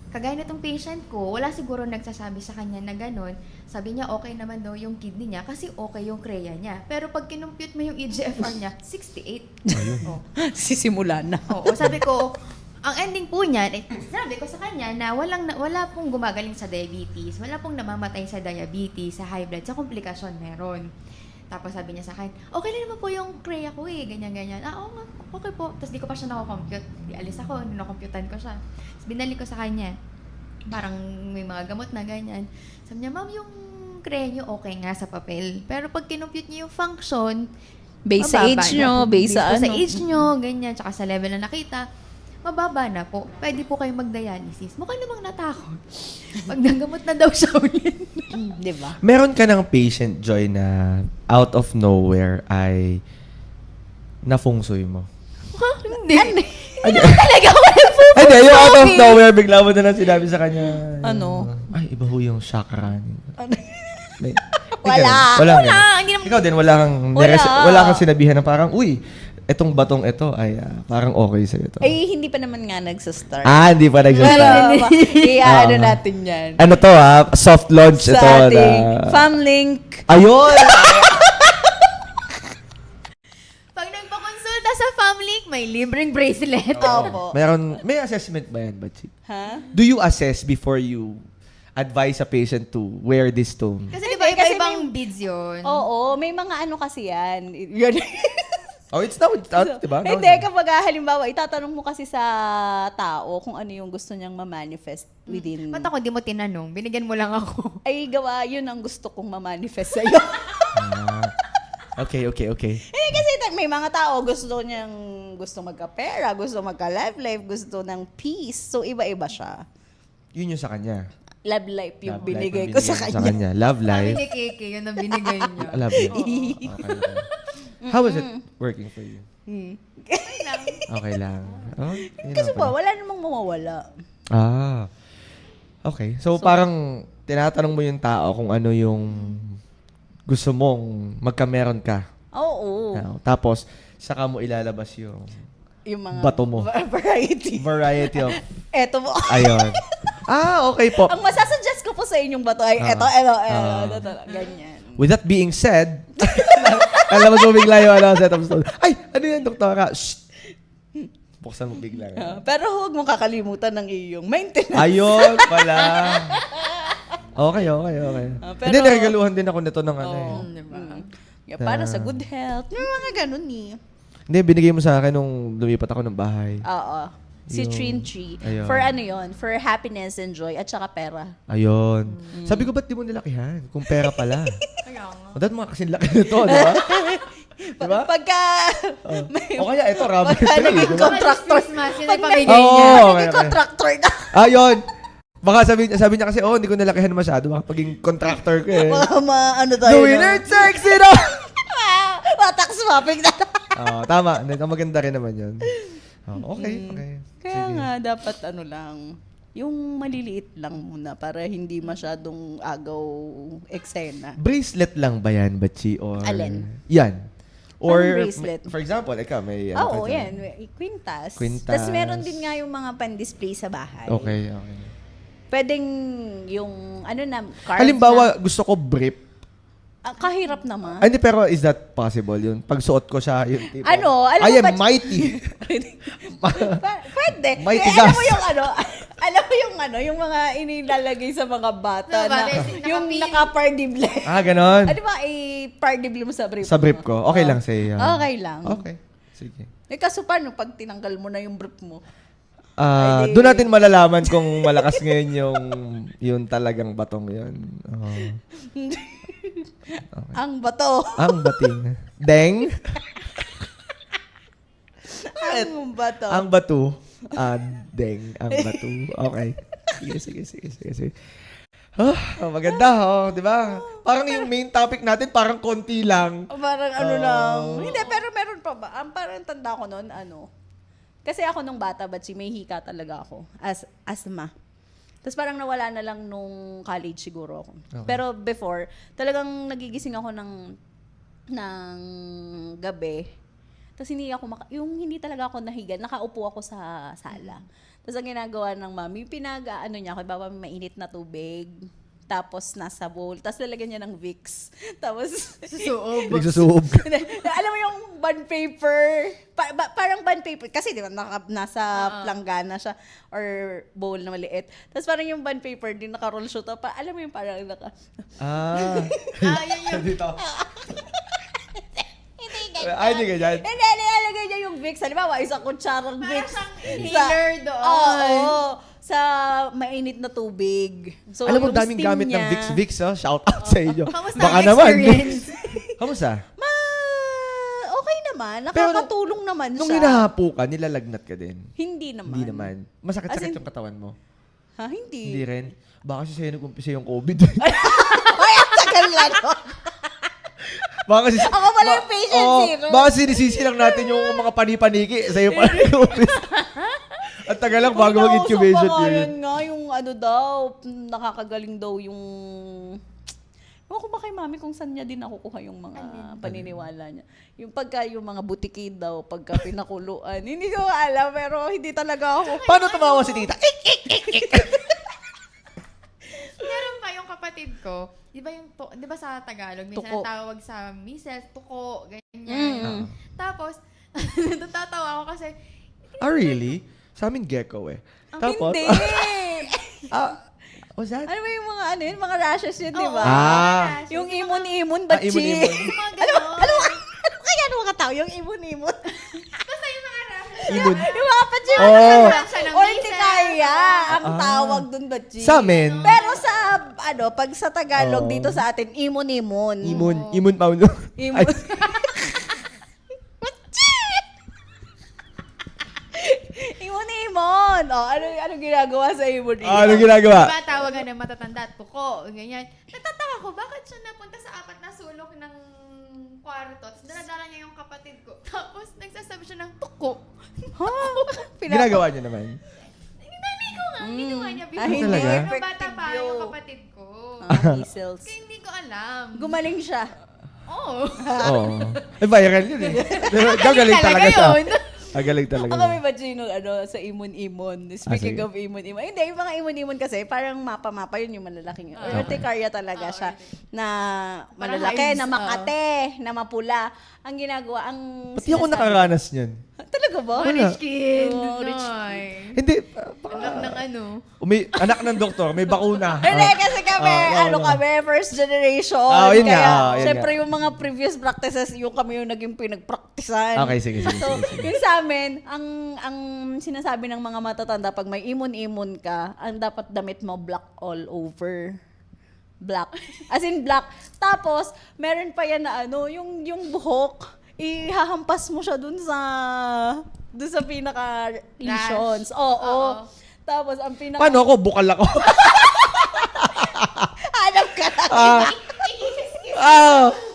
kagaya na itong patient ko, wala siguro nagsasabi sa kanya na gano'n. Sabi niya, okay naman daw yung kidney niya kasi okay yung kreya niya. Pero pag kinumpute mo yung eGFR niya, 68. Oh.
Sisimula na.
Oo, sabi ko, ang ending po niyan, sabi ko sa kanya na wala pong gumagaling sa diabetes, wala pong namamatay sa diabetes, sa high blood, sa komplikasyon meron. Tapos sabi niya sa akin, okay lang naman po yung kreya ko ganyan-ganyan. Oo nga, okay po. Tapos di ko pa siya nakakompute. Di alis ako, nakomputan ko siya. Tapos binalik ko sa kanya. Parang may mga gamot na ganyan. Sabi niya, ma'am, yung kreya niyo okay nga sa papel. Pero pag kinumpute niyo yung function,
Based sa
mababa
age
na
nyo,
po.
based sa
Sa
ano.
age nyo, ganyan, tsaka sa level na nakita, mababa na po. Pwede po kayo mag-dialysis. Mukha namang natakot. Pag nagamot na daw siya ulit.
Di ba?
Meron ka ng patient, Joy, na out of nowhere ay nafungsoy mo.
Hindi. Hindi naman talaga ako nagpupunta.
Hindi, yung out of nowhere, bigla mo na lang sinabi sa kanya.
Ano?
Ay, iba ho yung chakra. May,
Wala.
Wala.
Hindi naman.
Ikaw din, wala kang sinabihan na parang, uy, etong batong ito ay parang okay sa'yo to.
Ay, hindi pa naman nga nagsastart.
Hindi pa
Pero,
nag-start.
i-ano natin yan.
Ano to soft launch ito.
Sa ating FamLink.
Ayun!
Pag nagpakonsulta sa family, may libreng bracelet.
Opo.
May assessment ba yan, Bachi?
Ha?
Do you assess before you advise a patient to wear this stone?
Kasi di ba
Hindi, kasi
iba-ibang beads yun?
Oo, may mga ano kasi yan. Yun.
Oh, it's now out, diba?
Hindi, kapag halimbawa, itatanong mo kasi sa tao kung ano yung gusto niyang ma-manifest within.
Ba't ako di mo tinanong? Binigyan mo lang ako.
Ay, gawa, yun ang gusto kong ma-manifest sa'yo.
Okay.
Hindi kasi may mga tao gusto magka-pera, gusto magka-love life, gusto ng peace. So, iba-iba siya.
Yun yung sa kanya.
Love life yung
Love life
binigay
ang
ko sa
binigay mo
kanya.
Love
Sabi
life.
ni Keke, yun ang binigay niya.
Love life. Okay. How is it working for you? Okay lang. Oh, yun
Kasi
lang
po,
pala.
wala namang mawawala.
Okay. So, parang tinatanong mo yung tao kung ano yung gusto mong magkameron ka.
Oo.
Tapos, saka mo ilalabas yung
Yung mga
bato mo.
variety.
Variety of...
Eto po.
Ayun. Okay po.
Ang masasuggest ko po sa inyong bato ay eto, ganyan.
With that being said, alam mo so bigla yung set of stone. Ay, ano yan, doktora? Shh! Buksan mo bigla.
Pero huwag mong kakalimutan ng iyong maintenance.
Ayun pala. Okay.
Pero-
Hindi, naregaluhan din ako nito ng ano eh.
Diba?
Yeah, para sa good health. May mga ganun eh.
Hindi, binigay mo sa akin nung lumipat ako ng bahay.
Oo. Citrine tree.
Ayun.
For ano yon? For happiness and joy at saka pera.
Ayun. Sabi ko, ba't di mo nilakihan? Kung pera pala.
Kaya nga.
O, dahil mga kasing laki nito, di ba? Diba?
Pagka...
O kaya ito, rubber
Pagka
tree.
naging
Di ba?
contractor.
Christmas, yun
Pag
ang pamigay
naging-
niya.
Oo,
naging
okay.
contractor na.
Ayun. Baka sabi niya kasi, hindi ko nalakihan masyado. Baka paging contractor ko eh.
Mga ano tayo.
The winner takes it all!
Tax swapping na.
Tama. Maganda rin naman yun. Okay.
Kaya
Sige.
nga, dapat ano lang, yung maliliit lang muna para hindi masyadong agaw eksena.
Bracelet lang ba yan, Bachi? Or...
Alin?
Yan. Or,
Anong bracelet?
for example, ikaw may...
Oo,
ka
yan.
dyan?
Quintas.
Quintas.
Tapos meron din nga yung mga pan-display sa bahay.
Okay.
Pwedeng yung, ano na, cards
Halimbawa,
na.
gusto ko brief.
Kahirap naman.
Hindi, pero is that possible yun? Pag suot ko siya, yung tipo,
Ano? Alam
I
mo
am
ba-
mighty.
Pwede.
Mighty
Alam
gas.
mo yung ano, yung mga inilalagay sa mga bata
Diba,
na, yung naka-pardible.
Ganon.
Ano ba, i-pardible mo sa brief
Sa brief ko. Okay
Oo.
lang sa'yo.
Okay lang.
Okay. Sige.
Kaso paano pag tinanggal mo na yung brief mo?
Doon natin malalaman kung malakas ngayon yung talagang batong yun.
Ang bato.
Ang bating. Deng.
Ang bato.
Ang batu. Deng. Ang batu. Okay. Sige. Maganda, di ba? Parang yung main topic natin, parang konti lang.
Parang ano lang. Hindi, pero meron pa ba? Parang tanda ko noon, Kasi ako nung bata, Batsi, may hika talaga ako. Asthma. Tapos parang nawala na lang nung college siguro ako.
Okay.
Pero before, talagang nagigising ako ng gabi. Tapos yung hindi talaga ako nahiga, nakaupo ako sa sala. Tapos ang ginagawa ng mami, ano niya ako, baba mainit na tubig. Tapos nasa bowl. Tapos lalagyan niya ng Vicks. Tapos,
Nagsusuob ka.
alam mo yung bond paper, parang bond paper, kasi di ba nasa planggana siya, or bowl na maliit. Tapos parang yung bond paper, din naka-roll siya. Alam mo yung parang
Yun yung...
Dito. Ay, hindi ganyan.
Hindi, nilalagay niya yung Vicks. Halimbawa, isang kutsarang
Parang
Vicks.
siyang inhaler doon.
Oo. Sa mainit na tubig. So,
Alam mo,
yung
daming
steam
gamit ng
niya-
Vicks, oh. Shout out sa inyo.
Kamusta
Baka
ang
naman.
experience?
Kamusta?
Okay naman. Nakakatulong naman siya.
Nung hinahapo ka, nilalagnat ka din.
Hindi naman.
Hindi naman. Masakit-sakit
As in-
yung katawan mo.
Ha? Hindi.
Hindi rin. Baka kasi sa'yo nag-umpisa yung COVID.
Ay, ang tagal na no?
Baka kasi,
Ako pala yung patient zero.
Baka sinisisi lang natin yung mga pani-paniki. Sa'yo pa nag-umpisa. At tagal lang bago mag-incubation
period.
period.
Nga, yung daw, nakakagaling daw yung... Ewan ko ba kay mami kung saan niya din nakukuha yung mga paniniwala niya. Yung yung mga butiki daw, pagka pinakuluan. Hindi ko alam, pero hindi talaga ako.
Paano tumawa si tita?
Meron pa yung kapatid ko, di ba sa Tagalog, minsan
Tuko.
tawag sa mises, tuko, ganyan. Tapos, natatawa ako kasi,
Really? Sa amin, gecko eh. Tapos,
Hindi!
what's that?
Ano ba yung mga rashes yun, di ba?
Ah.
Yung imon-imon, batchi.
imon-imon.
mga gano'n.
Ano kaya mga tao? Yung imon-imon.
Basta yung mga rashes.
Imon.
Yung mga batchi.
Oh.
Siya ng
Or
mises.
kaya ang tawag dun, batchi.
Sa amin,
Pero sa, pag sa Tagalog,
Oh.
dito sa atin, imon-imon.
Imon Paulo.
Imon. Imon-imon. Oh, ano ginagawa sa imon-imon?
Ano ginagawa?
Diba tawagan ng matatanda, tuko, ganyan. Natatawa ko, bakit siya napunta sa apat na sulok ng kwarto, tapos daladala niya yung kapatid ko. Tapos nagsasabi siya ng tuko.
Ha?
Ginagawa niya naman.
Naligo nga, ginawa niya before.
hindi.
Talaga?
Nung bata pa
Effective
yung
yun.
kapatid ko.
Measles.
Kaya hindi ko alam.
Gumaling siya.
Oo.
Oo. Ay, viral yun eh. Pero gagaling talaga siya.
yun.
Galing talaga.
Ako may batch yung sa imon-imon. Speaking
sige.
of imon-imon. Hindi, yung mga imon-imon kasi, parang mapa-mapa yun yung malalaking. Urticaria talaga siya. Na
Parang
malalaki,
hives,
na makate, na mapula. Ang ginagawa, ang
Pati ako nakaranas niyan.
Talaga ba?
Oh, rich kid.
Oh, rich
Noy.
Hindi.
Anak ng ano.
Anak ng doktor, may bakuna.
Hindi, kasi kami,
Ah,
kami, first generation.
Yun nga,
Kaya,
yun
syempre,
nga.
yung mga previous practices, yung kami yung naging pinagpraktisan.
Okay, sige.
So, yung sa amin, ang sinasabi ng mga matatanda, pag may imon-imon ka, ang dapat damit mo black all over. Black. As in black. Tapos, meron pa yan na yung buhok, ihahampas mo siya dun sa pinaka-lesions. Oo. Tapos, ang pinaka...
Paano ako? Bukal ako.
Hanap ka lang.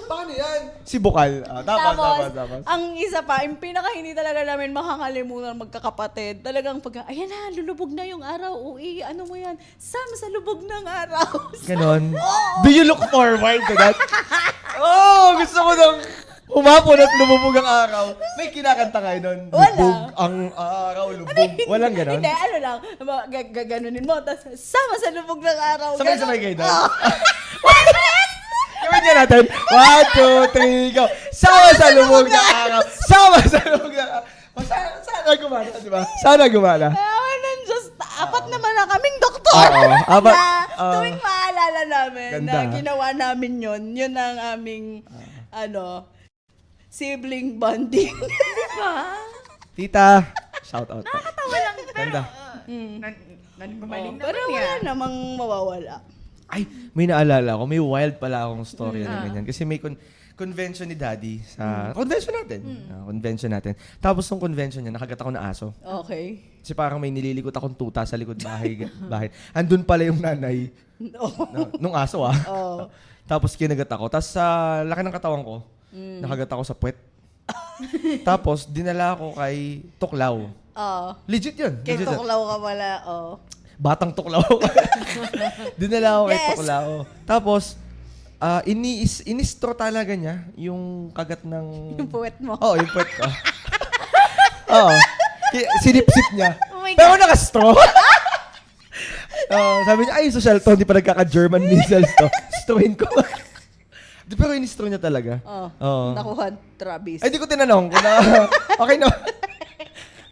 Paano yan? Si Bukal. Tapos.
ang isa pa, yung pinaka hindi talaga namin makakalimutan magkakapatid. Talagang ayan na, lulubog na yung araw. Uy, ano mo yan? Sam, sa lubog ng araw.
Ganon. Do you look forward to that? Gusto ko nang humapon at lumubog ang araw. May kinakanta kayo nun.
Wala.
Lubog ang araw, lubog. Walang ganon.
Hindi, lang. Gaganunin mo. Tapos, sama sa lubog ng araw.
Sabay-sabay kayo doon.
Oo.
Gawin nga natin. 1, 2, 3, go. Sama sa lubog ng araw. Sama sa lubog ng araw. Sana gumana, di ba? Sana gumana.
Kaya just apat naman na kaming doktor.
Oo, apat.
Na tuwing maalala namin
Ganda.
na ginawa namin yun ang aming, sibling bonding. Di ba?
Tita, shout out.
Nakakatawa lang, pero
Ganda.
gumaling naman
Pero wala
yan.
namang mawawala.
Ay, may naalala ko. May wild pala akong story na ganyan. Kasi may convention ni Daddy sa convention natin. Convention natin. Tapos nung convention niya, nakagat ako ng aso.
Okay.
Kasi parang may nililikot akong tuta sa likod bahay. Andun pala yung nanay nung aso
Oh.
Tapos kinagat ako. Tapos sa laki ng katawan ko, nakagat ako sa puwet. Tapos dinala ako kay Tuklaw. Legit yun.
Kay
Legit yun.
tuklaw ka pala,
Batang tuklaw. Dinala ako kay
Yes.
tuklaw. Tapos, inistro talaga niya yung kagat ng...
Yung puwet mo.
Oo, yung puwet ko. Oo. Sinipsip niya.
Oh my
Pero naka-straw. Sabi niya, ay, social to, hindi pa nagkaka-German measles to. Strawin ko. Pero inistro niya talaga. Oo.
Nakuha, Travis.
Ay, di ko tinanong kung okay na.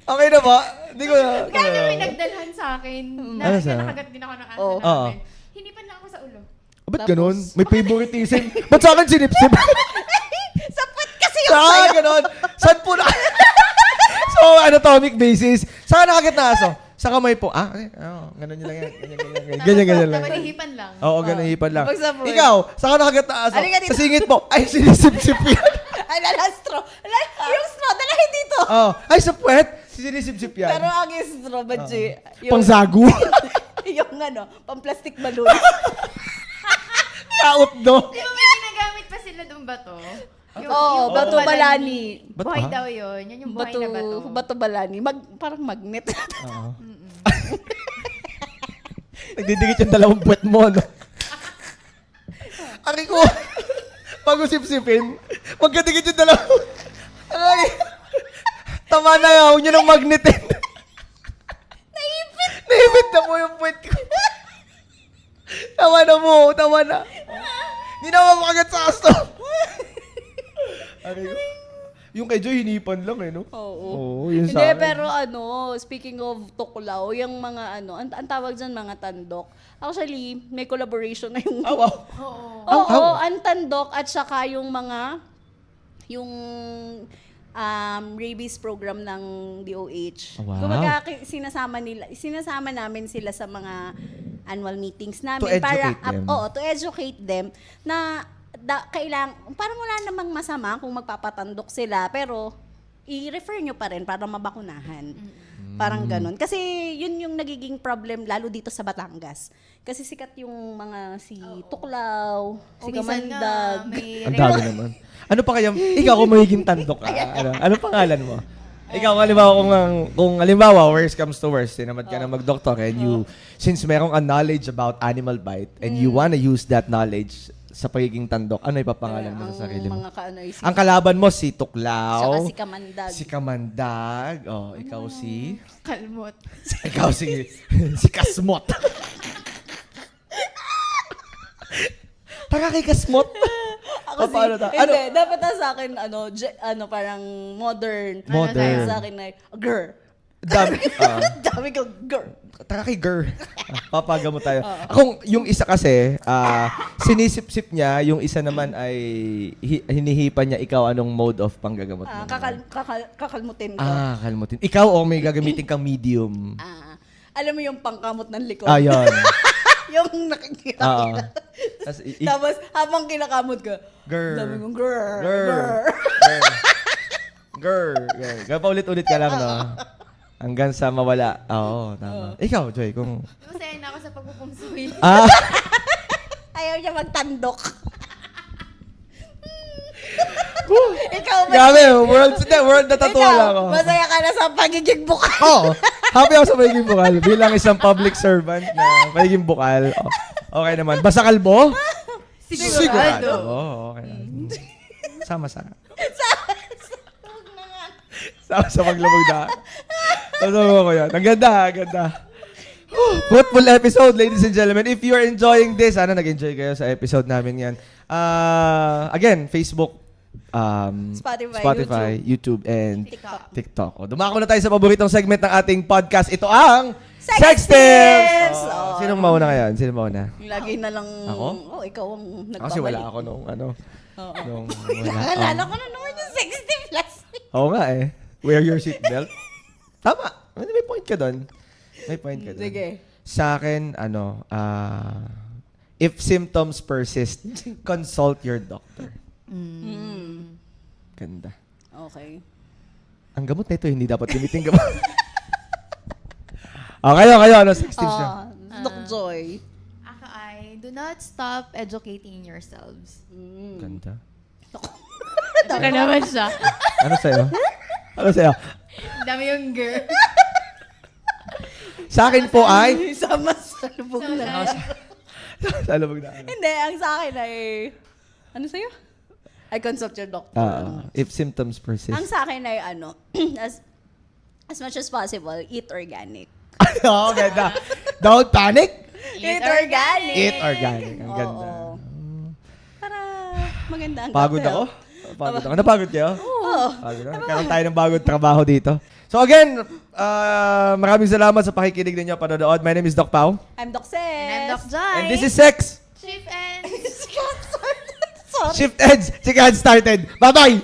Okay na ba? Di ko na.
Kaya may nagdalhan sa akin na
Ano sa?
nakagat din ako ng asa
Oo.
namin. Hinipan lang ako sa ulo.
Ba't ganun? May favoritism. Ba't sa akin sinipsip?
Sa puwet kasi yung
Saan ganun? Saan po na? So, anatomic basis. Saan nakagat na aso? Sa kamay po. Ganun yun lang yan. Ganyan lang.
Tapos hipan lang.
Oo, ganun hipan lang.
Pag sa puwet.
Ikaw, saan ka nakagat na aso?
Halika dito.
Sa singit mo. Ay, sinisipsip yan.
Ay, straw. Yung straw, dalahin dito.
Oh, ay, sa puwet. Sinisipsip yan.
Pero ang straw, Badji,
Pangzago.
yung pang-plastic balloon.
Kaot, no?
Di ba may ginagamit pa sila doon bato?
Oo, bato balani.
Ba't
Buhay
ba?
daw yun. Yan yung buhay na bato.
Bato balani. Parang magnet.
Oo. Nagdidikit yung dalawang puwet mo, no? Ari ko, pag usip-sipin, magkadikit yung dalawang... Ay, tama na yaw nyo ng magnetin. Naipit na mo yung puwet ko. Tama na mo, tama na. Hindi na makagat sa aso. Ari ko. Yung kay Joy, hinipan lang eh, no? Oo, yun sa
Hindi,
akin.
pero speaking of tuklaw, yung mga ang tawag dyan mga tandok. Actually, may collaboration na yung...
Wow.
Oo, ang tandok at saka yung yung rabies program ng DOH.
Wow.
Kumbaga, sinasama namin sila sa mga annual meetings namin.
To educate them.
To educate them na parang wala namang masama kung magpapatandok sila, pero i-refer nyo pa rin para mabakunahan. Parang ganun. Kasi yun yung nagiging problem lalo dito sa Batangas. Kasi sikat yung mga si Tuklaw, si Kamandag.
Ang dami naman. Ano pa kaya, ikaw kung magiging tandok ka, ano pangalan mo? Ikaw, kung halimbawa, worst comes to worst, tinamad ka na mag-doktor and since merong a knowledge about animal bite and you wanna use that knowledge sa pagiging tandok, ano ipapangalan mo sa sarili mo?
Mga kaanoy si
Ang kalaban mo, si Tuklaw.
Saka si Kamandag.
Si Kamandag. Oh, ikaw si...
Kalmot.
Ikaw si... si Kasmot. Taka kay Kasmot.
Ako
paano ta?
Hindi, dapat sa akin, parang modern.
Modern.
Sa akin na, girl.
Dami.
Dami ko, girl.
Taka kay Ger. Papagamot tayo. Kung yung isa kasi, sinisip-sip niya, yung isa naman ay hinihipan niya ikaw anong mode of panggagamot mo.
Kakalmutin ko.
Kalmutin. Ikaw o may gagamitin kang medium?
Alam mo yung pangkamot ng likod?
Yun.
Yung nakikita. Tapos, habang kinakamot ka,
Grr.
dami kong grr.
Grr. Grr. Grr. Paulit-ulit ka lang, no? Hanggang sa mawala. Oo, tama. Ikaw, Joy, kung...
Masaya na ako sa pagpupungsuhin.
Ayaw niya magtandok. Ikaw ba?
Grabe, world natatuwa lang ako.
Masaya ka na sa pagiging bukal.
Oo. Happy ako sa pagiging bukal. Bilang isang public servant na pagiging bukal. Okay naman. Basta kalbo? Sigurado. Okay. Sama-sama. Sa paglabog na. Totoo ko yan. Ang ganda, ang ganda. Fruitful episode, ladies and gentlemen. If you're enjoying this, sana nag-enjoy kayo sa episode namin yan. Again, Facebook, Spotify, YouTube, and TikTok. Dumako na tayo sa paboritong segment ng ating podcast. Ito ang Sex Tips! Sinong mauna ngayon? Sino mauna?
Lagi na lang,
Ako?
ikaw ang nagpapalik.
Kasi wala ako nung wala.
Naalala ko na naman yung sex tip last week.
Oo nga eh. Wear your seatbelt. Tama. May point ka doon. May point ka doon.
Sige.
Sa akin, if symptoms persist, consult your doctor. Ganda.
Okay.
Ang gamot na ito, hindi dapat gamitin gamot. Kayo, ano sex tips nyo?
Doc Joy.
Ako ay, do not stop educating yourselves.
Ganda.
Taka naman siya.
Ano sa'yo? Ano sa'yo?
Dami yung girl.
Sa akin po ay...
Sama sa lubog na.
Salubog na.
Hindi, ang sa akin ay... Ano sa'yo? I consult your doctor.
If symptoms persist.
Ang sa akin ay as much as possible, eat organic.
Oo, ganda. Don't panic.
Eat organic.
Eat organic. Ang ganda.
Oo. Para maganda ang
Pagod
gut
ako.
health.
Pagod ako. Napagod kayo?
Oo.
Pagod ako. Karoon tayo ng bagong trabaho dito. So again, maraming salamat sa pakikinig ninyo, panonood. My name is Doc Pao.
I'm Doc Ses.
And I'm Doc Joy.
And this is Sex.
Chief and...
Sorry.
Shift Eds. Chikahan started. Bye-bye.